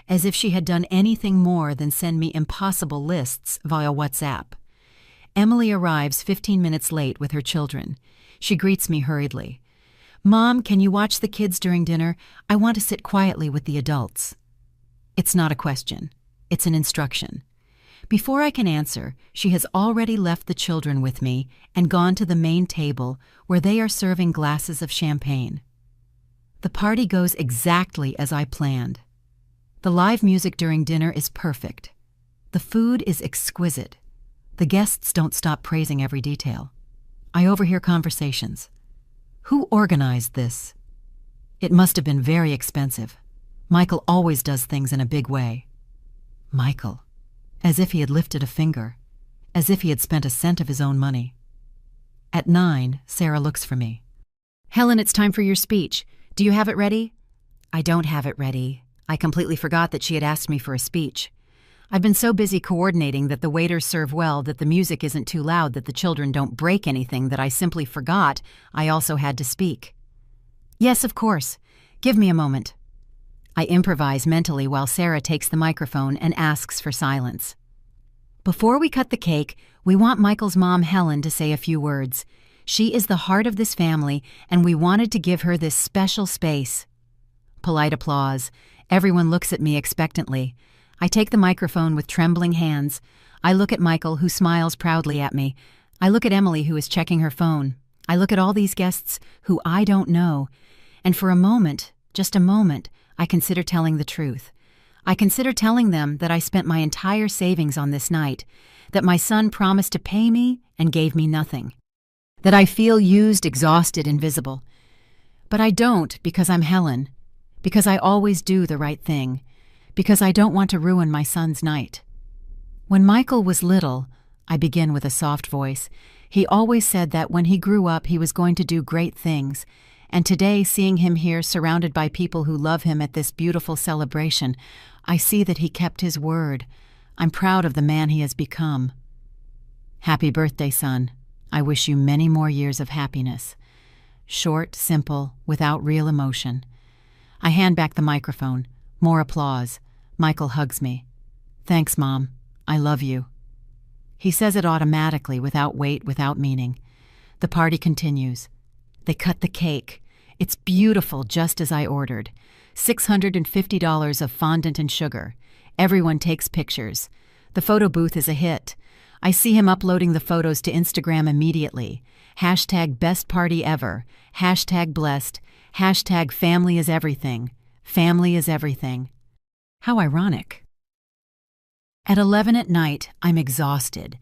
As if she had done anything more than send me impossible lists via WhatsApp. Emily arrives 15 minutes late with her children. She greets me hurriedly. "Mom, can you watch the kids during dinner? I want to sit quietly with the adults." It's not a question. It's an instruction. Before I can answer, she has already left the children with me and gone to the main table where they are serving glasses of champagne. The party goes exactly as I planned. The live music during dinner is perfect. The food is exquisite. The guests don't stop praising every detail. I overhear conversations. Who organized this? It must have been very expensive. Michael always does things in a big way. Michael. As if he had lifted a finger. As if he had spent a cent of his own money. At 9, Sarah looks for me. "Helen, it's time for your speech. Do you have it ready?" I don't have it ready. I completely forgot that she had asked me for a speech. I've been so busy coordinating that the waiters serve well, that the music isn't too loud, that the children don't break anything, that I simply forgot I also had to speak. "Yes, of course. Give me a moment." I improvise mentally while Sarah takes the microphone and asks for silence. "Before we cut the cake, we want Michael's mom, Helen, to say a few words. She is the heart of this family, and we wanted to give her this special space." Polite applause. Everyone looks at me expectantly. I take the microphone with trembling hands. I look at Michael, who smiles proudly at me. I look at Emily, who is checking her phone. I look at all these guests who I don't know. And for a moment, just a moment, I consider telling the truth. I consider telling them that I spent my entire savings on this night, that my son promised to pay me and gave me nothing, that I feel used, exhausted, invisible. But I don't, because I'm Helen, because I always do the right thing, because I don't want to ruin my son's night. When Michael was little, I begin with a soft voice, he always said that when he grew up he was going to do great things, and today, seeing him here surrounded by people who love him at this beautiful celebration, I see that he kept his word. I'm proud of the man he has become. Happy birthday, son. I wish you many more years of happiness. short, simple, without real emotion. I hand back the microphone. More applause. Michael hugs me. Thanks, Mom. I love you. He says it automatically, without weight, without meaning. The party continues. They cut the cake. It's beautiful, just as I ordered. $650 of fondant and sugar. Everyone takes pictures. The photo booth is a hit. I see him uploading the photos to Instagram immediately. Hashtag best party ever. Hashtag blessed. Hashtag family is everything. Family is everything. How ironic. At 11 at night, I'm exhausted.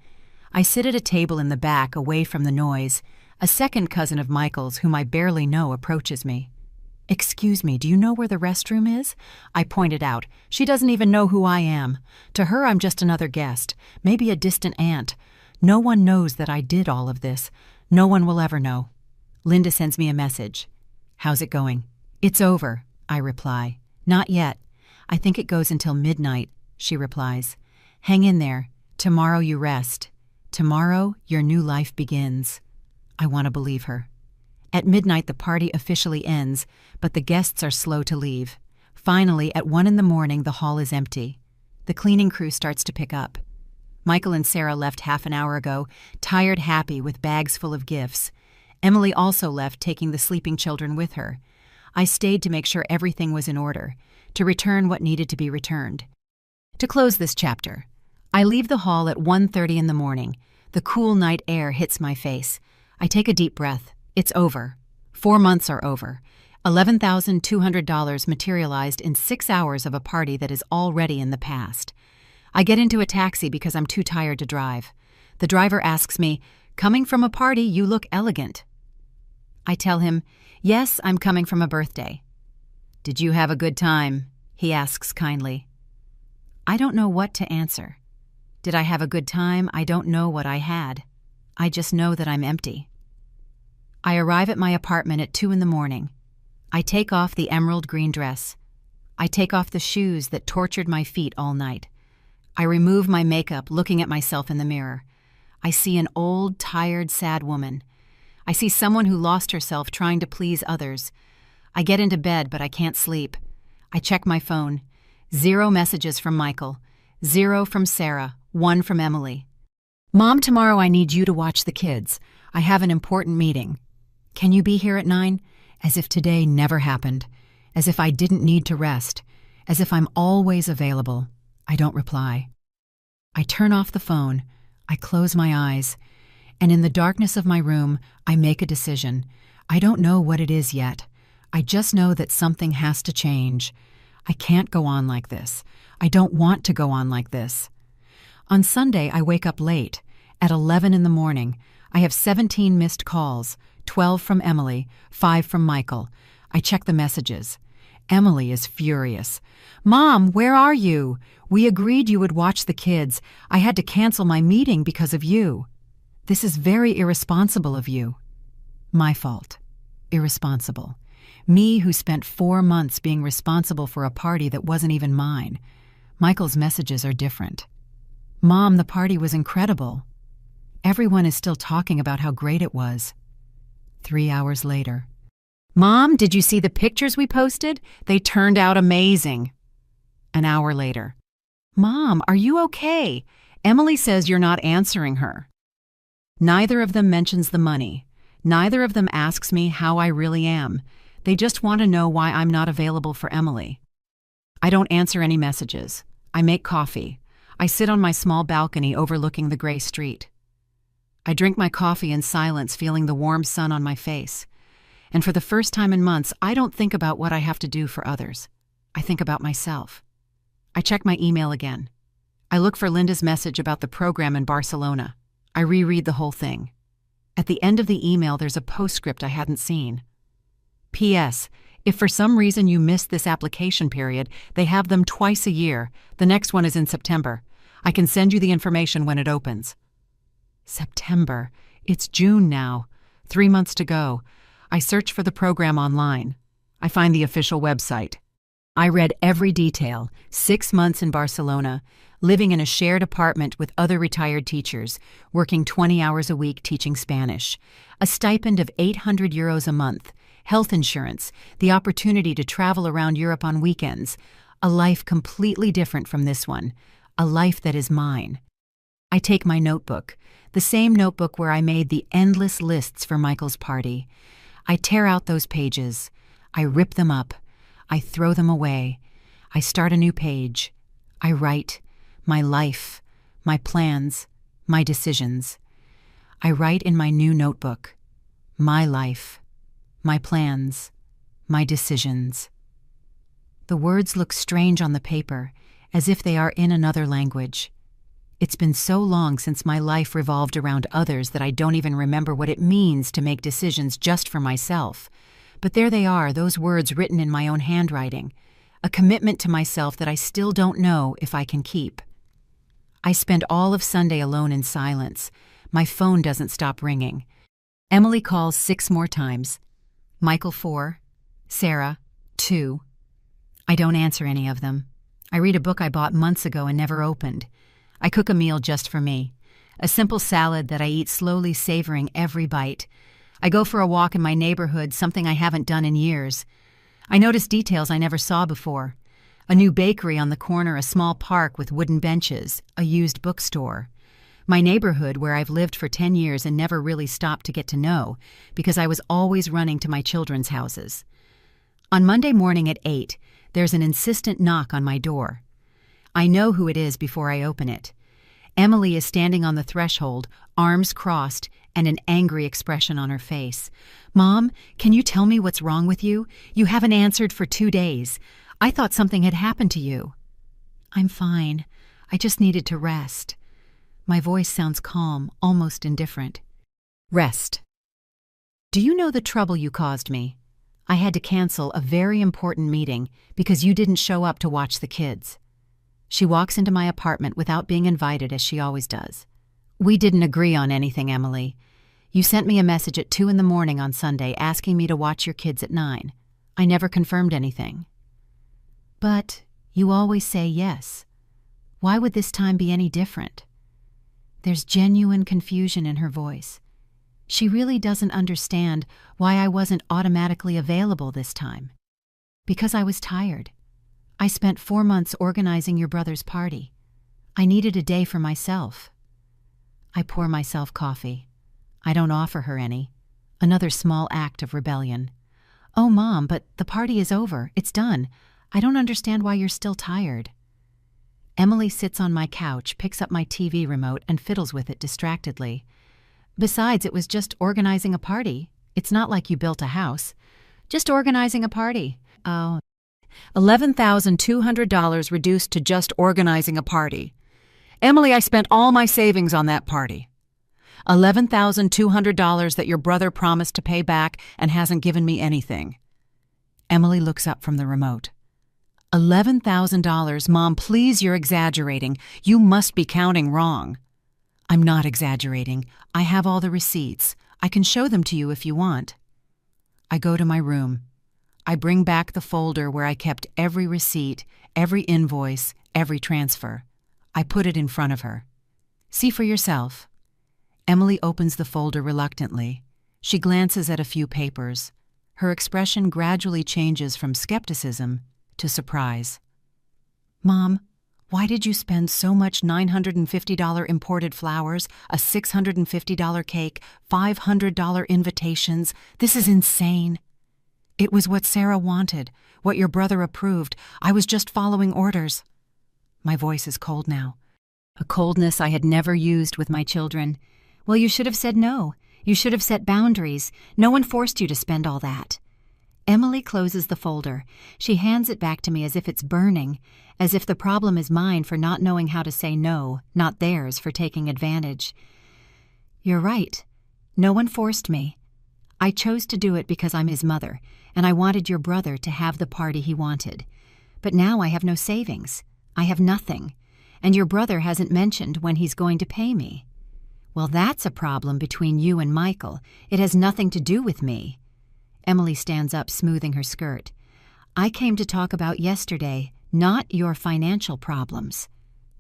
I sit at a table in the back, away from the noise. A second cousin of Michael's, whom I barely know, approaches me. Excuse me, do you know where the restroom is? I pointed out. She doesn't even know who I am. To her, I'm just another guest, maybe a distant aunt. No one knows that I did all of this. No one will ever know. Linda sends me a message. How's it going? It's over, I reply. Not yet. I think it goes until midnight, she replies. Hang in there. Tomorrow you rest. Tomorrow your new life begins. I want to believe her. At midnight the party officially ends, but the guests are slow to leave. Finally, at 1 a.m, the hall is empty. The cleaning crew starts to pick up. Michael and Sarah left half an hour ago, tired, happy, with bags full of gifts. Emily also left, taking the sleeping children with her. I stayed to make sure everything was in order, to return what needed to be returned. To close this chapter, I leave the hall at 1:30 in the morning. The cool night air hits my face. I take a deep breath. It's over. 4 months are over. $11,200 materialized in 6 hours of a party that is already in the past. I get into a taxi because I'm too tired to drive. The driver asks me, "Coming from a party, you look elegant." I tell him, "Yes, I'm coming from a birthday." "Did you have a good time?" he asks kindly. I don't know what to answer. Did I have a good time? I don't know what I had. I just know that I'm empty. I arrive at my apartment at 2 a.m. I take off the emerald green dress. I take off the shoes that tortured my feet all night. I remove my makeup, looking at myself in the mirror. I see an old, tired, sad woman. I see someone who lost herself trying to please others. I get into bed, but I can't sleep. I check my phone. 0 messages from Michael. 0 from Sarah. 1 from Emily. "Mom, tomorrow I need you to watch the kids. I have an important meeting. Can you be here at 9? As if today never happened. As if I didn't need to rest. As if I'm always available. I don't reply. I turn off the phone. I close my eyes. And in the darkness of my room, I make a decision. I don't know what it is yet. I just know that something has to change. I can't go on like this. I don't want to go on like this. On Sunday, I wake up late. At 11 in the morning, I have 17 missed calls, 12 from Emily, 5 from Michael. I check the messages. Emily is furious. "Mom, where are you? We agreed you would watch the kids. I had to cancel my meeting because of you. This is very irresponsible of you." My fault. Irresponsible. Me who spent 4 months being responsible for a party that wasn't even mine. Michael's messages are different. "Mom, the party was incredible. Everyone is still talking about how great it was." 3 hours later. "Mom, did you see the pictures we posted? They turned out amazing." An hour later. "Mom, are you okay? Emily says you're not answering her." Neither of them mentions the money. Neither of them asks me how I really am. They just want to know why I'm not available for Emily. I don't answer any messages. I make coffee. I sit on my small balcony overlooking the gray street. I drink my coffee in silence, feeling the warm sun on my face. And for the first time in months, I don't think about what I have to do for others. I think about myself. I check my email again. I look for Linda's message about the program in Barcelona. I reread the whole thing. At the end of the email, there's a postscript I hadn't seen. "P.S. If for some reason you missed this application period, they have them twice a year. The next one is in September. I can send you the information when it opens." September. It's June now. 3 months to go. I search for the program online. I find the official website. I read every detail: 6 months in Barcelona, living in a shared apartment with other retired teachers, working 20 hours a week teaching Spanish, a stipend of €800 a month, health insurance, the opportunity to travel around Europe on weekends, a life completely different from this one, a life that is mine. I take my notebook, the same notebook where I made the endless lists for Michael's party. I tear out those pages. I rip them up. I throw them away. I start a new page. I write my life, my plans, my decisions. I write in my new notebook, my life, my plans, my decisions. The words look strange on the paper, as if they are in another language. It's been so long since my life revolved around others that I don't even remember what it means to make decisions just for myself. But there they are, those words written in my own handwriting, a commitment to myself that I still don't know if I can keep. I spend all of Sunday alone in silence. My phone doesn't stop ringing. Emily calls 6 more times. Michael 4, Sarah 2. I don't answer any of them. I read a book I bought months ago and never opened. I cook a meal just for me, a simple salad that I eat slowly, savoring every bite. I go for a walk in my neighborhood, something I haven't done in years. I notice details I never saw before. A new bakery on the corner, a small park with wooden benches, a used bookstore. My neighborhood, where I've lived for 10 years and never really stopped to get to know, because I was always running to my children's houses. On Monday morning at 8, there's an insistent knock on my door. I know who it is before I open it. Emily is standing on the threshold, arms crossed, and an angry expression on her face. "Mom, can you tell me what's wrong with you? You haven't answered for 2 days. I thought something had happened to you." "I'm fine. I just needed to rest." My voice sounds calm, almost indifferent. "Rest. Do you know the trouble you caused me? I had to cancel a very important meeting because you didn't show up to watch the kids." She walks into my apartment without being invited, as she always does. "We didn't agree on anything, Emily. You sent me a message at 2 in the morning on Sunday asking me to watch your kids at 9. I never confirmed anything." "But you always say yes. Why would this time be any different?" There's genuine confusion in her voice. She really doesn't understand why I wasn't automatically available this time. "Because I was tired. I spent 4 months organizing your brother's party. I needed a day for myself." I pour myself coffee. I don't offer her any. Another small act of rebellion. "Oh, Mom, but the party is over. It's done. I don't understand why you're still tired." Emily sits on my couch, picks up my TV remote, and fiddles with it distractedly. "Besides, it was just organizing a party. It's not like you built a house. Just organizing a party." "Oh, $11,200 reduced to just organizing a party. Emily, I spent all my savings on that party. $11,200 that your brother promised to pay back and hasn't given me anything." Emily looks up from the remote. $11,000, Mom, please, you're exaggerating. You must be counting wrong." "I'm not exaggerating. I have all the receipts. I can show them to you if you want." I go to my room. I bring back the folder where I kept every receipt, every invoice, every transfer. I put it in front of her. "See for yourself." Emily opens the folder reluctantly. She glances at a few papers. Her expression gradually changes from skepticism to surprise. "Mom, why did you spend so much $950 imported flowers, a $650 cake, $500 invitations? This is insane." "It was what Sarah wanted, what your brother approved. I was just following orders." My voice is cold now, a coldness I had never used with my children. "Well, you should have said no. You should have set boundaries. No one forced you to spend all that." Emily closes the folder. She hands it back to me as if it's burning, as if the problem is mine for not knowing how to say no, not theirs for taking advantage. "You're right. No one forced me. I chose to do it because I'm his mother, and I wanted your brother to have the party he wanted. But now I have no savings. I have nothing, and your brother hasn't mentioned when he's going to pay me." "Well, that's a problem between you and Michael. It has nothing to do with me." Emily stands up, smoothing her skirt. I came to talk about yesterday, not your financial problems.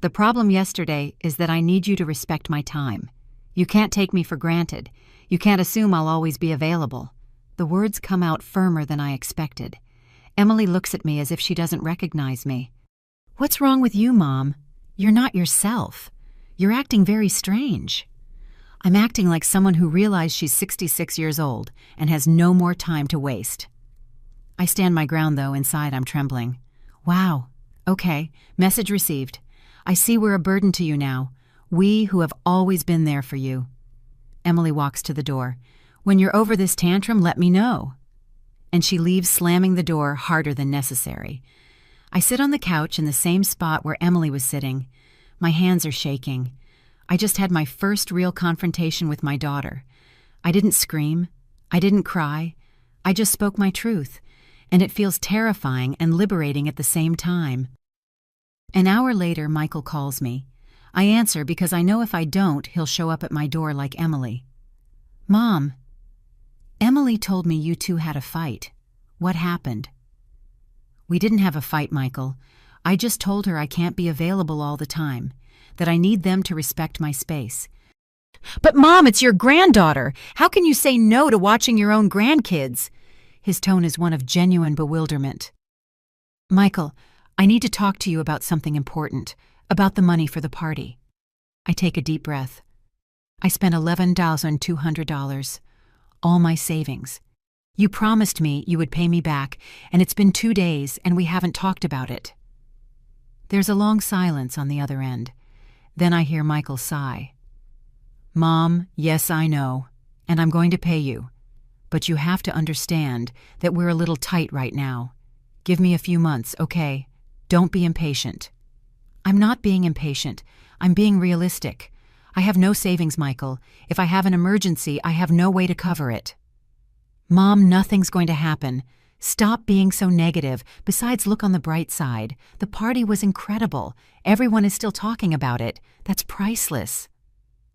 The problem yesterday is that I need you to respect my time. You can't take me for granted. You can't assume I'll always be available." The words come out firmer than I expected. Emily looks at me as if she doesn't recognize me. "What's wrong with you, Mom? You're not yourself. You're acting very strange." I'm acting like someone who realized she's 66 years old and has no more time to waste. I stand my ground, though. Inside I'm trembling. "Wow. Okay. Message received. I see we're a burden to you now. We who have always been there for you." Emily walks to the door. "When you're over this tantrum, let me know." And she leaves, slamming the door harder than necessary. I sit on the couch in the same spot where Emily was sitting. My hands are shaking. I just had my first real confrontation with my daughter. I didn't scream. I didn't cry. I just spoke my truth, and it feels terrifying and liberating at the same time. An hour later, Michael calls me. I answer because I know if I don't, he'll show up at my door like Emily. "Mom, Emily told me you two had a fight. What happened?" "We didn't have a fight, Michael. I just told her I can't be available all the time, that I need them to respect my space." "But Mom, it's your granddaughter. How can you say no to watching your own grandkids?" His tone is one of genuine bewilderment. "Michael, I need to talk to you about something important, about the money for the party." I take a deep breath. "I spent $11,200, all my savings. You promised me you would pay me back, and it's been 2 days and we haven't talked about it." There's a long silence on the other end. Then I hear Michael sigh. "Mom, yes, I know, and I'm going to pay you. But you have to understand that we're a little tight right now. Give me a few months, okay? Don't be impatient." "I'm not being impatient. I'm being realistic. I have no savings, Michael. If I have an emergency, I have no way to cover it." "Mom, nothing's going to happen. Stop being so negative. Besides, look on the bright side. The party was incredible. Everyone is still talking about it. That's priceless."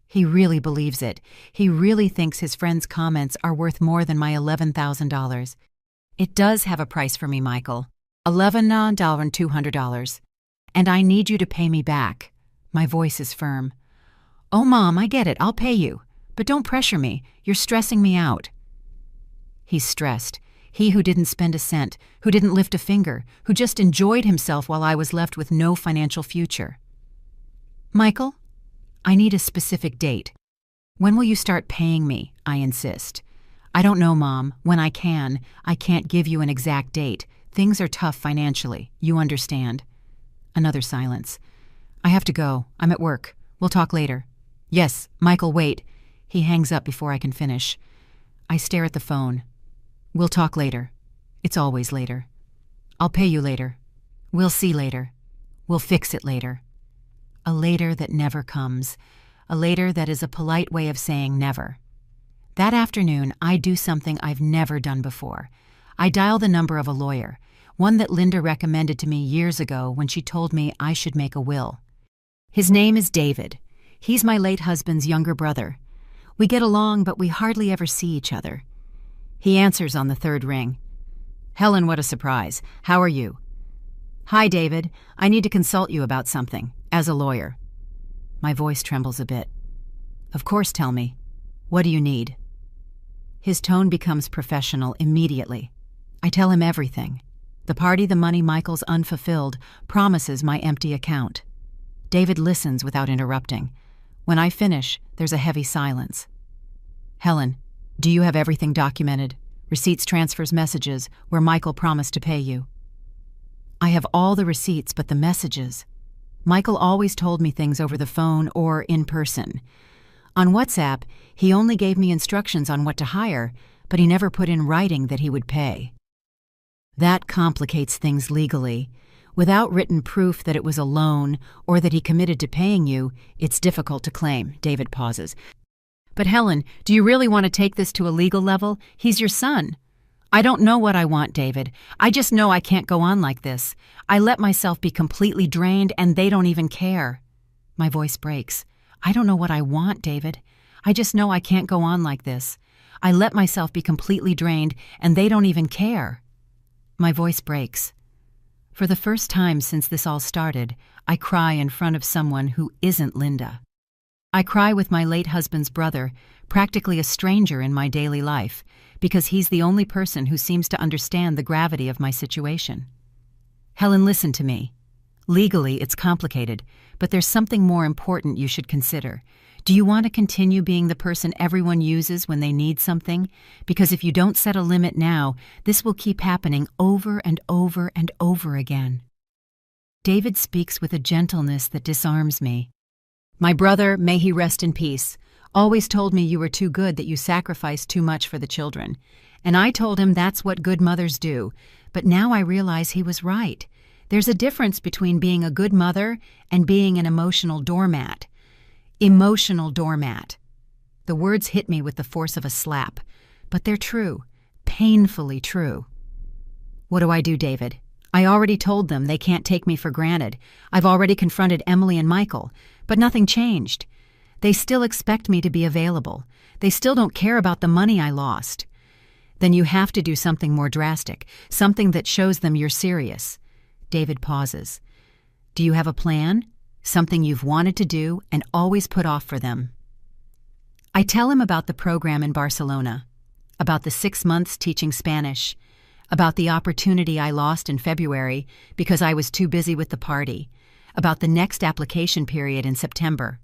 He really believes it. He really thinks his friend's comments are worth more than my $11,000. It does have a price for me, Michael. $11,200. And I need you to pay me back. My voice is firm. "Oh, Mom, I get it. I'll pay you. But don't pressure me. You're stressing me out." He's stressed. He who didn't spend a cent, who didn't lift a finger, who just enjoyed himself while I was left with no financial future. "Michael, I need a specific date. When will you start paying me?" I insist. "I don't know, Mom. When I can. I can't give you an exact date. Things are tough financially. You understand." Another silence. "I have to go. I'm at work. We'll talk later." "Yes, Michael, wait." He hangs up before I can finish. I stare at the phone. "We'll talk later. It's always later. I'll pay you later. We'll see later. We'll fix it later." A later that never comes. A later that is a polite way of saying never. That afternoon, I do something I've never done before. I dial the number of a lawyer, one that Linda recommended to me years ago when she told me I should make a will. His name is David. He's my late husband's younger brother. We get along, but we hardly ever see each other. He answers on the third ring. "Helen, what a surprise. How are you?" "Hi, David. I need to consult you about something, as a lawyer." My voice trembles a bit. "Of course, tell me. What do you need?" His tone becomes professional immediately. I tell him everything. The party, the money, Michael's unfulfilled, promises, my empty account. David listens without interrupting. When I finish, there's a heavy silence. "Helen, do you have everything documented? Receipts, transfers, messages, where Michael promised to pay you?" "I have all the receipts but the messages. Michael always told me things over the phone or in person. On WhatsApp, he only gave me instructions on what to hire, but he never put in writing that he would pay." That complicates things legally. Without written proof that it was a loan or that he committed to paying you, it's difficult to claim. David pauses. "But Helen, do you really want to take this to a legal level? He's your son." "I don't know what I want, David. I just know I can't go on like this. I let myself be completely drained and they don't even care." My voice breaks. "I don't know what I want, David. I just know I can't go on like this. I let myself be completely drained and they don't even care." My voice breaks. For the first time since this all started, I cry in front of someone who isn't Linda. I cry with my late husband's brother, practically a stranger in my daily life, because he's the only person who seems to understand the gravity of my situation. Helen, listen to me. Legally, it's complicated, but there's something more important you should consider. Do you want to continue being the person everyone uses when they need something? Because if you don't set a limit now, this will keep happening over and over and over again. David speaks with a gentleness that disarms me. My brother, may he rest in peace, always told me you were too good, that you sacrificed too much for the children. And I told him that's what good mothers do. But now I realize he was right. There's a difference between being a good mother and being an emotional doormat. Emotional doormat. The words hit me with the force of a slap, but they're true, painfully true. What do I do, David? I already told them they can't take me for granted. I've already confronted Emily and Michael, but nothing changed. They still expect me to be available. They still don't care about the money I lost. Then you have to do something more drastic, something that shows them you're serious. David pauses. Do you have a plan? Something you've wanted to do and always put off for them? I tell him about the program in Barcelona, about the 6 months teaching Spanish, about the opportunity I lost in February because I was too busy with the party, about the next application period in September.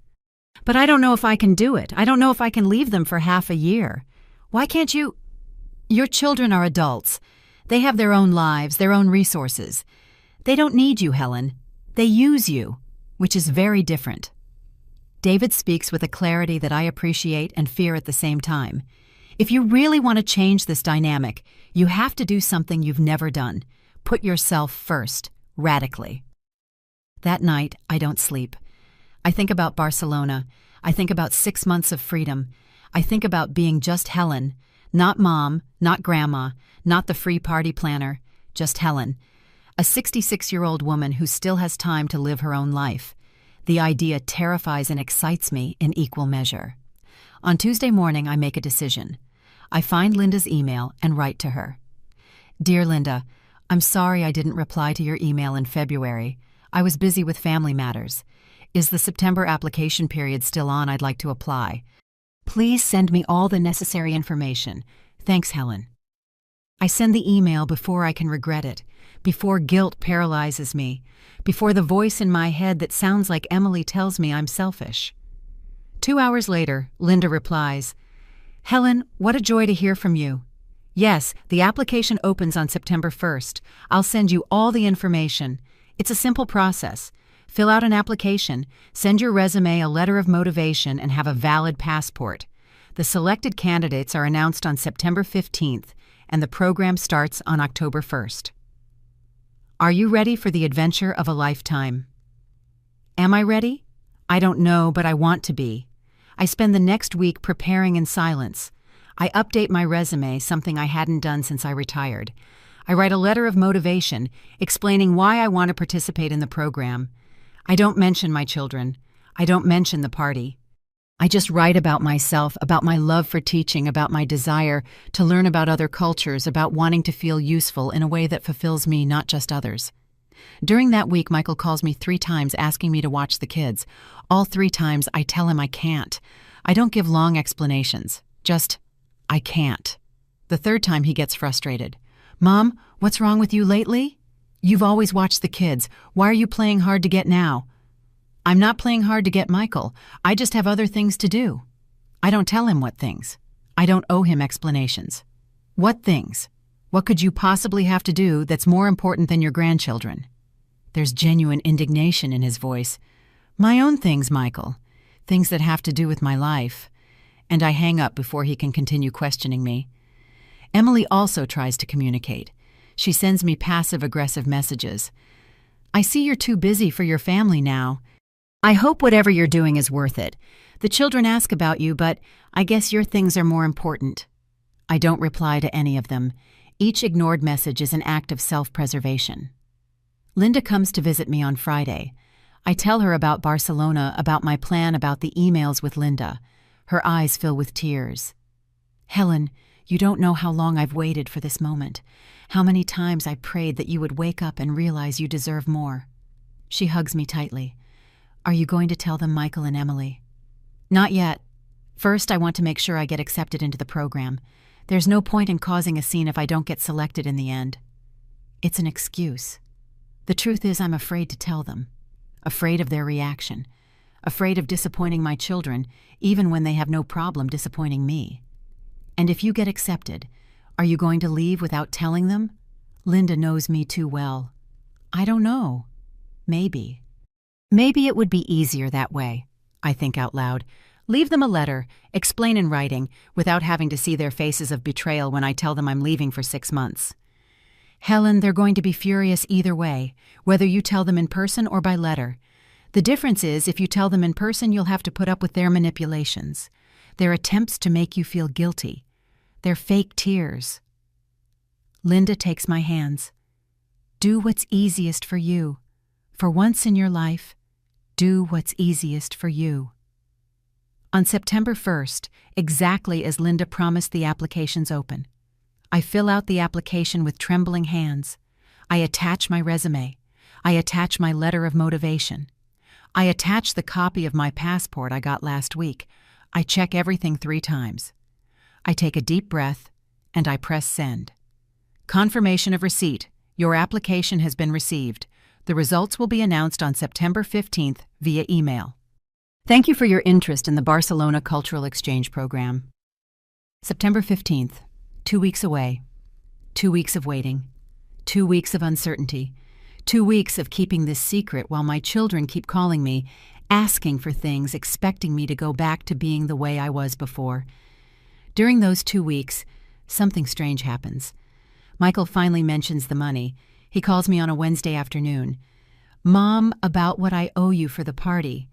But I don't know if I can do it. I don't know if I can leave them for half a year. Why can't you? Your children are adults. They have their own lives, their own resources. They don't need you, Helen. They use you, which is very different. David speaks with a clarity that I appreciate and fear at the same time. If you really want to change this dynamic, you have to do something you've never done. Put yourself first, radically. That night, I don't sleep. I think about Barcelona. I think about 6 months of freedom. I think about being just Helen, not mom, not grandma, not the free party planner, just Helen, a 66-year-old woman who still has time to live her own life. The idea terrifies and excites me in equal measure. On Tuesday morning, I make a decision. I find Linda's email and write to her. Dear Linda, I'm sorry I didn't reply to your email in February. I was busy with family matters. Is the September application period still on? I'd like to apply. Please send me all the necessary information. Thanks, Helen. I send the email before I can regret it, before guilt paralyzes me, before the voice in my head that sounds like Emily tells me I'm selfish. 2 hours later, Linda replies, Helen, what a joy to hear from you. Yes, the application opens on September 1st. I'll send you all the information. It's a simple process. Fill out an application, send your resume, a letter of motivation, and have a valid passport. The selected candidates are announced on September 15th, and the program starts on October 1st. Are you ready for the adventure of a lifetime? Am I ready? I don't know, but I want to be. I spend the next week preparing in silence. I update my resume, something I hadn't done since I retired. I write a letter of motivation, explaining why I want to participate in the program. I don't mention my children. I don't mention the party. I just write about myself, about my love for teaching, about my desire to learn about other cultures, about wanting to feel useful in a way that fulfills me, not just others. During that week, Michael calls me 3 times asking me to watch the kids. All 3 times, I tell him I can't. I don't give long explanations. Just, I can't. The 3rd time, he gets frustrated. Mom, what's wrong with you lately? You've always watched the kids. Why are you playing hard to get now? I'm not playing hard to get Michael. I just have other things to do. I don't tell him what things. I don't owe him explanations. What things? What could you possibly have to do that's more important than your grandchildren? There's genuine indignation in his voice. My own things, Michael. Things that have to do with my life. And I hang up before he can continue questioning me. Emily also tries to communicate. She sends me passive-aggressive messages. I see you're too busy for your family now. I hope whatever you're doing is worth it. The children ask about you, but I guess your things are more important. I don't reply to any of them. Each ignored message is an act of self-preservation. Linda comes to visit me on Friday. I tell her about Barcelona, about my plan, about the emails with Linda. Her eyes fill with tears. Helen, You don't know how long I've waited for this moment, how many times I prayed that you would wake up and realize you deserve more. She hugs me tightly. Are you going to tell them, Michael and Emily? Not yet. First, I want to make sure I get accepted into the program. There's no point in causing a scene if I don't get selected in the end. It's an excuse. The truth is, I'm afraid to tell them. Afraid of their reaction. Afraid of disappointing my children, even when they have no problem disappointing me. And if you get accepted, are you going to leave without telling them? Linda knows me too well. I don't know. Maybe. Maybe it would be easier that way, I think out loud. Leave them a letter, explain in writing, without having to see their faces of betrayal when I tell them I'm leaving for 6 months. Helen, they're going to be furious either way, whether you tell them in person or by letter. The difference is, if you tell them in person, you'll have to put up with their manipulations, their attempts to make you feel guilty, their fake tears. Linda takes my hands. Do what's easiest for you. For once in your life, do what's easiest for you. On September 1st, exactly as Linda promised, the application's open. I fill out the application with trembling hands. I attach my resume. I attach my letter of motivation. I attach the copy of my passport I got last week. I check everything 3 times. I take a deep breath, and I press send. Confirmation of receipt. Your application has been received. The results will be announced on September 15th via email. Thank you for your interest in the Barcelona Cultural Exchange Program. September 15th, 2 weeks away. 2 weeks of waiting. 2 weeks of uncertainty. 2 weeks of keeping this secret while my children keep calling me, asking for things, expecting me to go back to being the way I was before. During those 2 weeks, something strange happens. Michael finally mentions the money. He calls me on a Wednesday afternoon. Mom, about what I owe you for the party.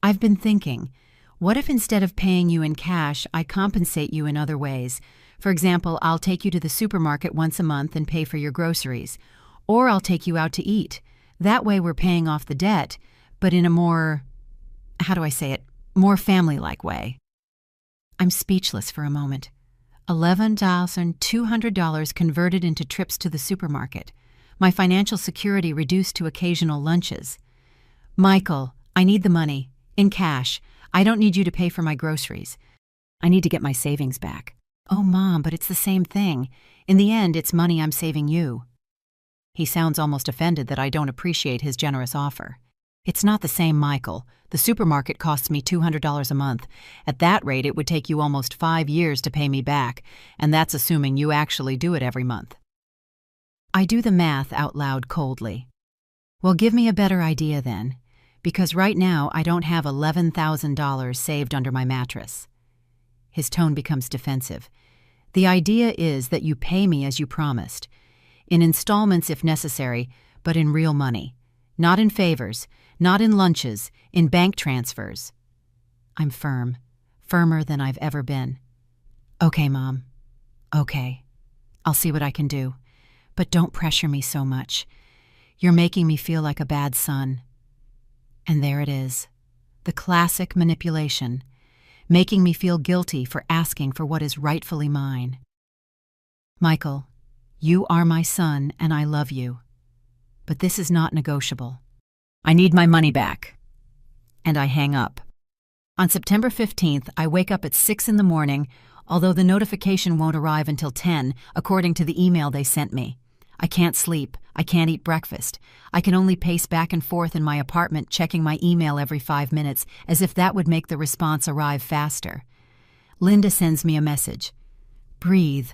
I've been thinking, what if instead of paying you in cash, I compensate you in other ways? For example, I'll take you to the supermarket once a month and pay for your groceries. Or I'll take you out to eat. That way we're paying off the debt, but in a more, more family-like way. I'm speechless for a moment. $11,200 converted into trips to the supermarket. My financial security reduced to occasional lunches. Michael, I need the money. In cash. I don't need you to pay for my groceries. I need to get my savings back. Oh, Mom, but it's the same thing. In the end, it's money I'm saving you. He sounds almost offended that I don't appreciate his generous offer. It's not the same, Michael. The supermarket costs me $200 a month. At that rate, it would take you almost 5 years to pay me back, and that's assuming you actually do it every month. I do the math out loud coldly. Well, give me a better idea then, because right now I don't have $11,000 saved under my mattress. His tone becomes defensive. The idea is that you pay me as you promised, in installments if necessary, but in real money. Not in favors, not in lunches, in bank transfers. I'm firm, firmer than I've ever been. Okay, Mom. Okay. I'll see what I can do. But don't pressure me so much. You're making me feel like a bad son. And there it is. The classic manipulation. Making me feel guilty for asking for what is rightfully mine. Michael, you are my son and I love you. But this is not negotiable. I need my money back. And I hang up. On September 15th, I wake up at 6 in the morning, although the notification won't arrive until 10, according to the email they sent me. I can't sleep. I can't eat breakfast. I can only pace back and forth in my apartment, checking my email every 5 minutes, as if that would make the response arrive faster. Linda sends me a message. Breathe.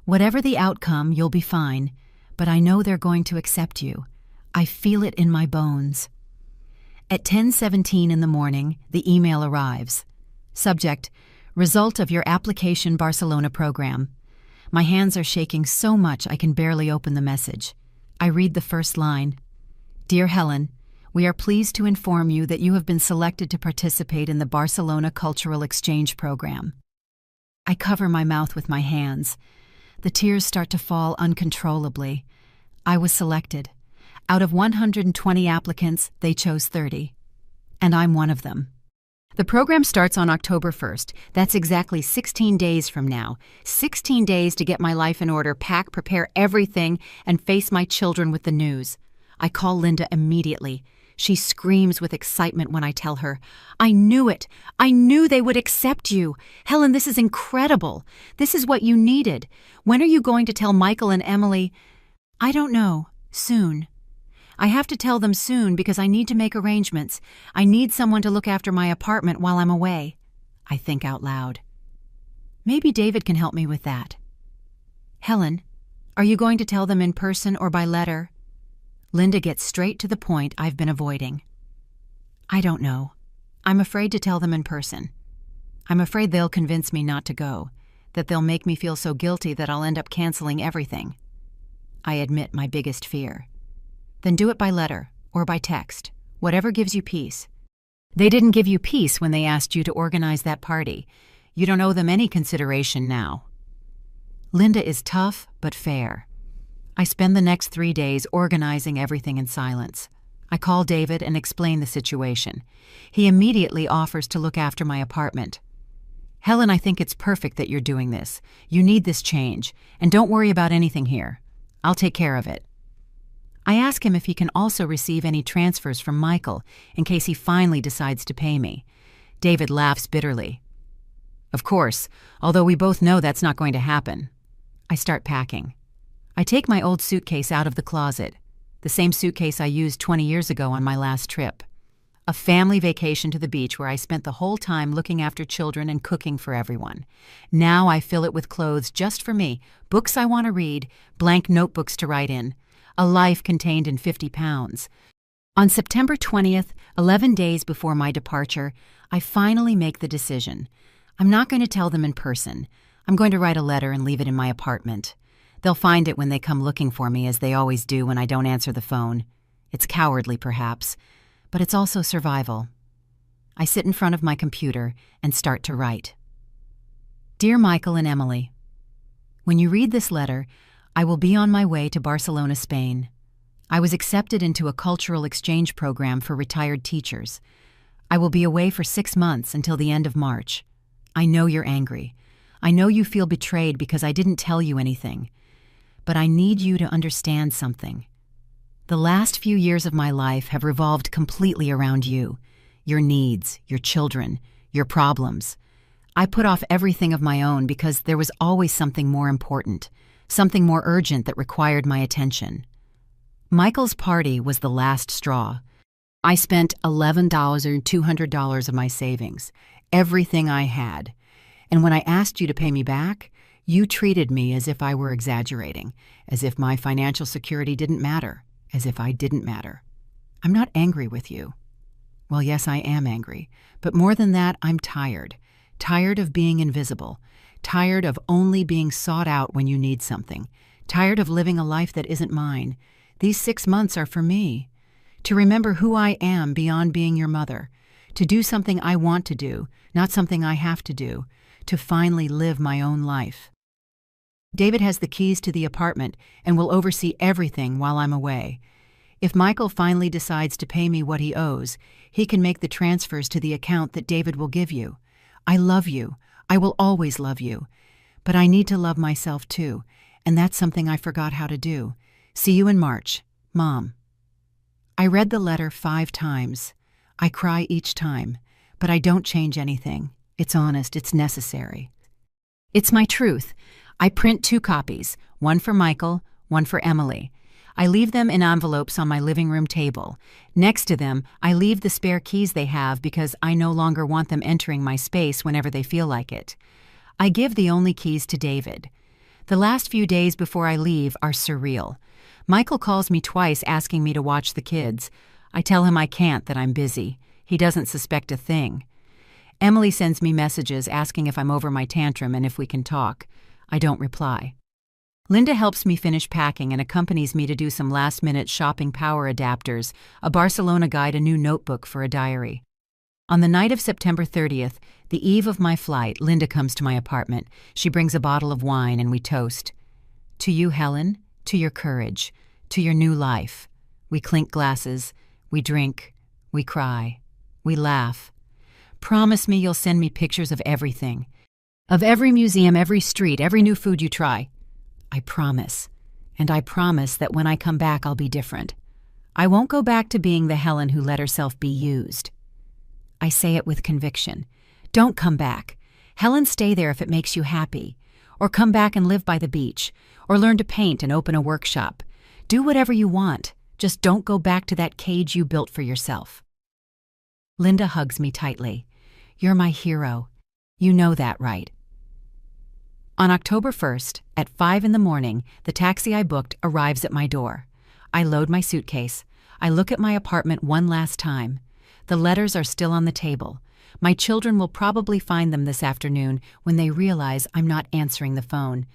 Whatever the outcome, you'll be fine. But I know they're going to accept you. I feel it in my bones. At 10:17 in the morning, the email arrives. Subject, result of your application Barcelona program. My hands are shaking so much I can barely open the message. I read the first line. Dear Helen, we are pleased to inform you that you have been selected to participate in the Barcelona Cultural Exchange Program. I cover my mouth with my hands. The tears start to fall uncontrollably. I was selected. Out of 120 applicants, they chose 30. And I'm one of them. The program starts on October 1st. That's exactly 16 days from now. 16 days to get my life in order, pack, prepare everything, and face my children with the news. I call Linda immediately. She screams with excitement when I tell her, "I knew it! I knew they would accept you! Helen, this is incredible! This is what you needed! When are you going to tell Michael and Emily?" "I don't know. Soon. I have to tell them soon because I need to make arrangements. I need someone to look after my apartment while I'm away." I think out loud. Maybe David can help me with that. "Helen, are you going to tell them in person or by letter?" Linda gets straight to the point I've been avoiding. "I don't know. I'm afraid to tell them in person. I'm afraid they'll convince me not to go, that they'll make me feel so guilty that I'll end up canceling everything." I admit my biggest fear. "Then do it by letter or by text, whatever gives you peace." "They didn't give you peace when they asked you to organize that party. You don't owe them any consideration now." Linda is tough but fair. I spend the next 3 days organizing everything in silence. I call David and explain the situation. He immediately offers to look after my apartment. "Helen, I think it's perfect that you're doing this. You need this change, and don't worry about anything here. I'll take care of it." I ask him if he can also receive any transfers from Michael in case he finally decides to pay me. David laughs bitterly. "Of course, although we both know that's not going to happen." I start packing. I take my old suitcase out of the closet, the same suitcase I used 20 years ago on my last trip. A family vacation to the beach where I spent the whole time looking after children and cooking for everyone. Now I fill it with clothes just for me, books I want to read, blank notebooks to write in. A life contained in 50 pounds. On September 20th, 11 days before my departure, I finally make the decision. I'm not going to tell them in person. I'm going to write a letter and leave it in my apartment. They'll find it when they come looking for me, as they always do when I don't answer the phone. It's cowardly, perhaps, but it's also survival. I sit in front of my computer and start to write. "Dear Michael and Emily, when you read this letter, I will be on my way to Barcelona, Spain. I was accepted into a cultural exchange program for retired teachers. I will be away for 6 months until the end of March. I know you're angry. I know you feel betrayed because I didn't tell you anything. But I need you to understand something. The last few years of my life have revolved completely around you, your needs, your children, your problems. I put off everything of my own because there was always something more important, something more urgent that required my attention. Michael's party was the last straw. I spent $11,200 of my savings, everything I had. And when I asked you to pay me back, you treated me as if I were exaggerating, as if my financial security didn't matter, as if I didn't matter. I'm not angry with you. Well, yes, I am angry. But more than that, I'm tired. Tired of being invisible. Tired of only being sought out when you need something. Tired of living a life that isn't mine. These 6 months are for me. To remember who I am beyond being your mother. To do something I want to do, not something I have to do. To finally live my own life. David has the keys to the apartment and will oversee everything while I'm away. If Michael finally decides to pay me what he owes, he can make the transfers to the account that David will give you. I love you. I will always love you. But I need to love myself too, and that's something I forgot how to do. See you in March, Mom. I read the letter 5 times. I cry each time, but I don't change anything. It's honest, it's necessary. It's my truth. I print 2 copies, one for Michael, one for Emily. I leave them in envelopes on my living room table. Next to them, I leave the spare keys they have because I no longer want them entering my space whenever they feel like it. I give the only keys to David. The last few days before I leave are surreal. Michael calls me twice asking me to watch the kids. I tell him I can't, that I'm busy. He doesn't suspect a thing. Emily sends me messages asking if I'm over my tantrum and if we can talk. I don't reply. Linda helps me finish packing and accompanies me to do some last-minute shopping power adapters, a Barcelona guide, a new notebook for a diary. On the night of September 30th, the eve of my flight, Linda comes to my apartment. She brings a bottle of wine and we toast. To you, Helen, to your courage, to your new life. We clink glasses, we drink, we cry, we laugh. Promise me you'll send me pictures of everything. Of every museum, every street, every new food you try. I promise. And I promise that when I come back, I'll be different. I won't go back to being the Helen who let herself be used. I say it with conviction. Don't come back. Helen, stay there if it makes you happy. Or come back and live by the beach. Or learn to paint and open a workshop. Do whatever you want. Just don't go back to that cage you built for yourself. Linda hugs me tightly. You're my hero. You know that, right? On October 1st, at 5 in the morning, the taxi I booked arrives at my door. I load my suitcase. I look at my apartment one last time. The letters are still on the table. My children will probably find them this afternoon when they realize I'm not answering the phone.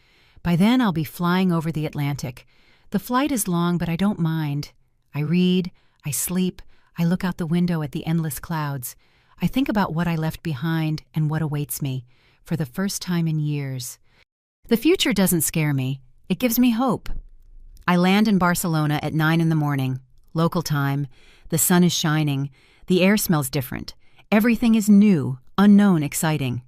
By then, I'll be flying over the Atlantic. The flight is long, but I don't mind. I read, I sleep, I look out the window at the endless clouds. I think about what I left behind and what awaits me, for the first time in years. The future doesn't scare me. It gives me hope. I land in Barcelona at 9 in the morning, local time. The sun is shining. The air smells different. Everything is new, unknown, exciting.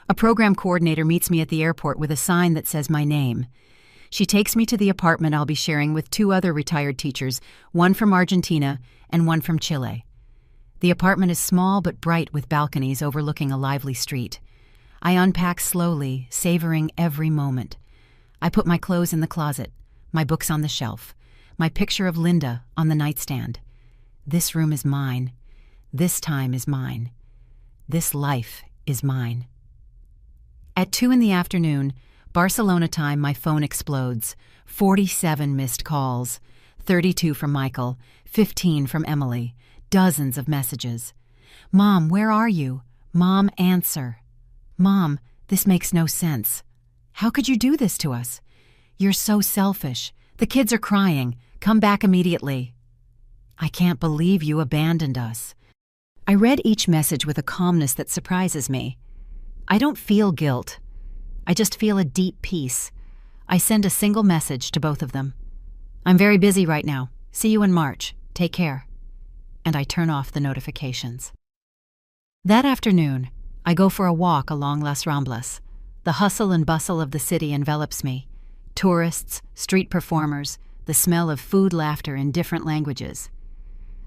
A program coordinator meets me at the airport with a sign that says my name. She takes me to the apartment I'll be sharing with 2 other retired teachers, one from Argentina and one from Chile. The apartment is small but bright with balconies overlooking a lively street. I unpack slowly, savoring every moment. I put my clothes in the closet, my books on the shelf, my picture of Linda on the nightstand. This room is mine. This time is mine. This life is mine. At 2 in the afternoon, Barcelona time, my phone explodes. 47 missed calls. 32 from Michael, 15 from Emily, dozens of messages. Mom, where are you? Mom, answer. Mom, this makes no sense. How could you do this to us? You're so selfish. The kids are crying. Come back immediately. I can't believe you abandoned us. I read each message with a calmness that surprises me. I don't feel guilt. I just feel a deep peace. I send a single message to both of them. I'm very busy right now. See you in March. Take care. And I turn off the notifications. That afternoon, I go for a walk along Las Ramblas. The hustle and bustle of the city envelops me. Tourists, street performers, the smell of food, laughter in different languages.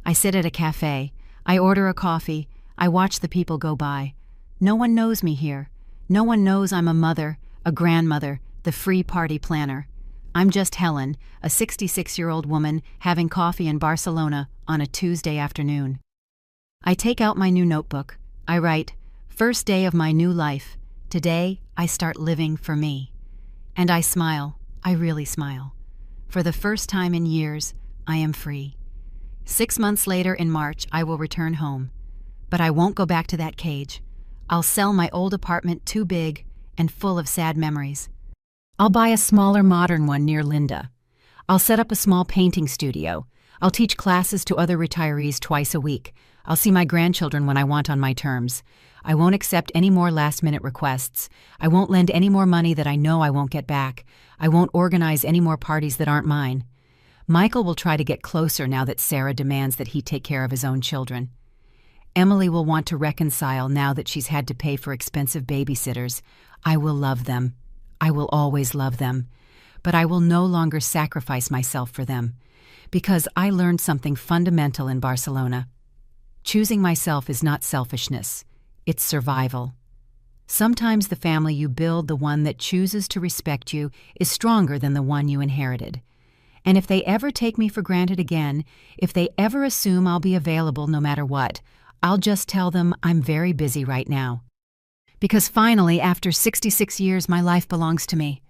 I sit at a cafe. I order a coffee. I watch the people go by. No one knows me here. No one knows I'm a mother, a grandmother, the free party planner. I'm just Helen, a 66-year-old woman having coffee in Barcelona on a Tuesday afternoon. I take out my new notebook. I write, "First day of my new life. Today, I start living for me." And I smile. I really smile. For the first time in years, I am free. 6 months later in March, I will return home. But I won't go back to that cage. I'll sell my old apartment, too big and full of sad memories. I'll buy a smaller, modern one near Linda. I'll set up a small painting studio. I'll teach classes to other retirees twice a week. I'll see my grandchildren when I want on my terms. I won't accept any more last-minute requests. I won't lend any more money that I know I won't get back. I won't organize any more parties that aren't mine. Michael will try to get closer now that Sarah demands that he take care of his own children. Emily will want to reconcile now that she's had to pay for expensive babysitters. I will love them. I will always love them. But I will no longer sacrifice myself for them. Because I learned something fundamental in Barcelona. Choosing myself is not selfishness. It's survival. Sometimes the family you build, the one that chooses to respect you, is stronger than the one you inherited. And if they ever take me for granted again, if they ever assume I'll be available no matter what, I'll just tell them I'm very busy right now. Because finally, after 66 years, my life belongs to me.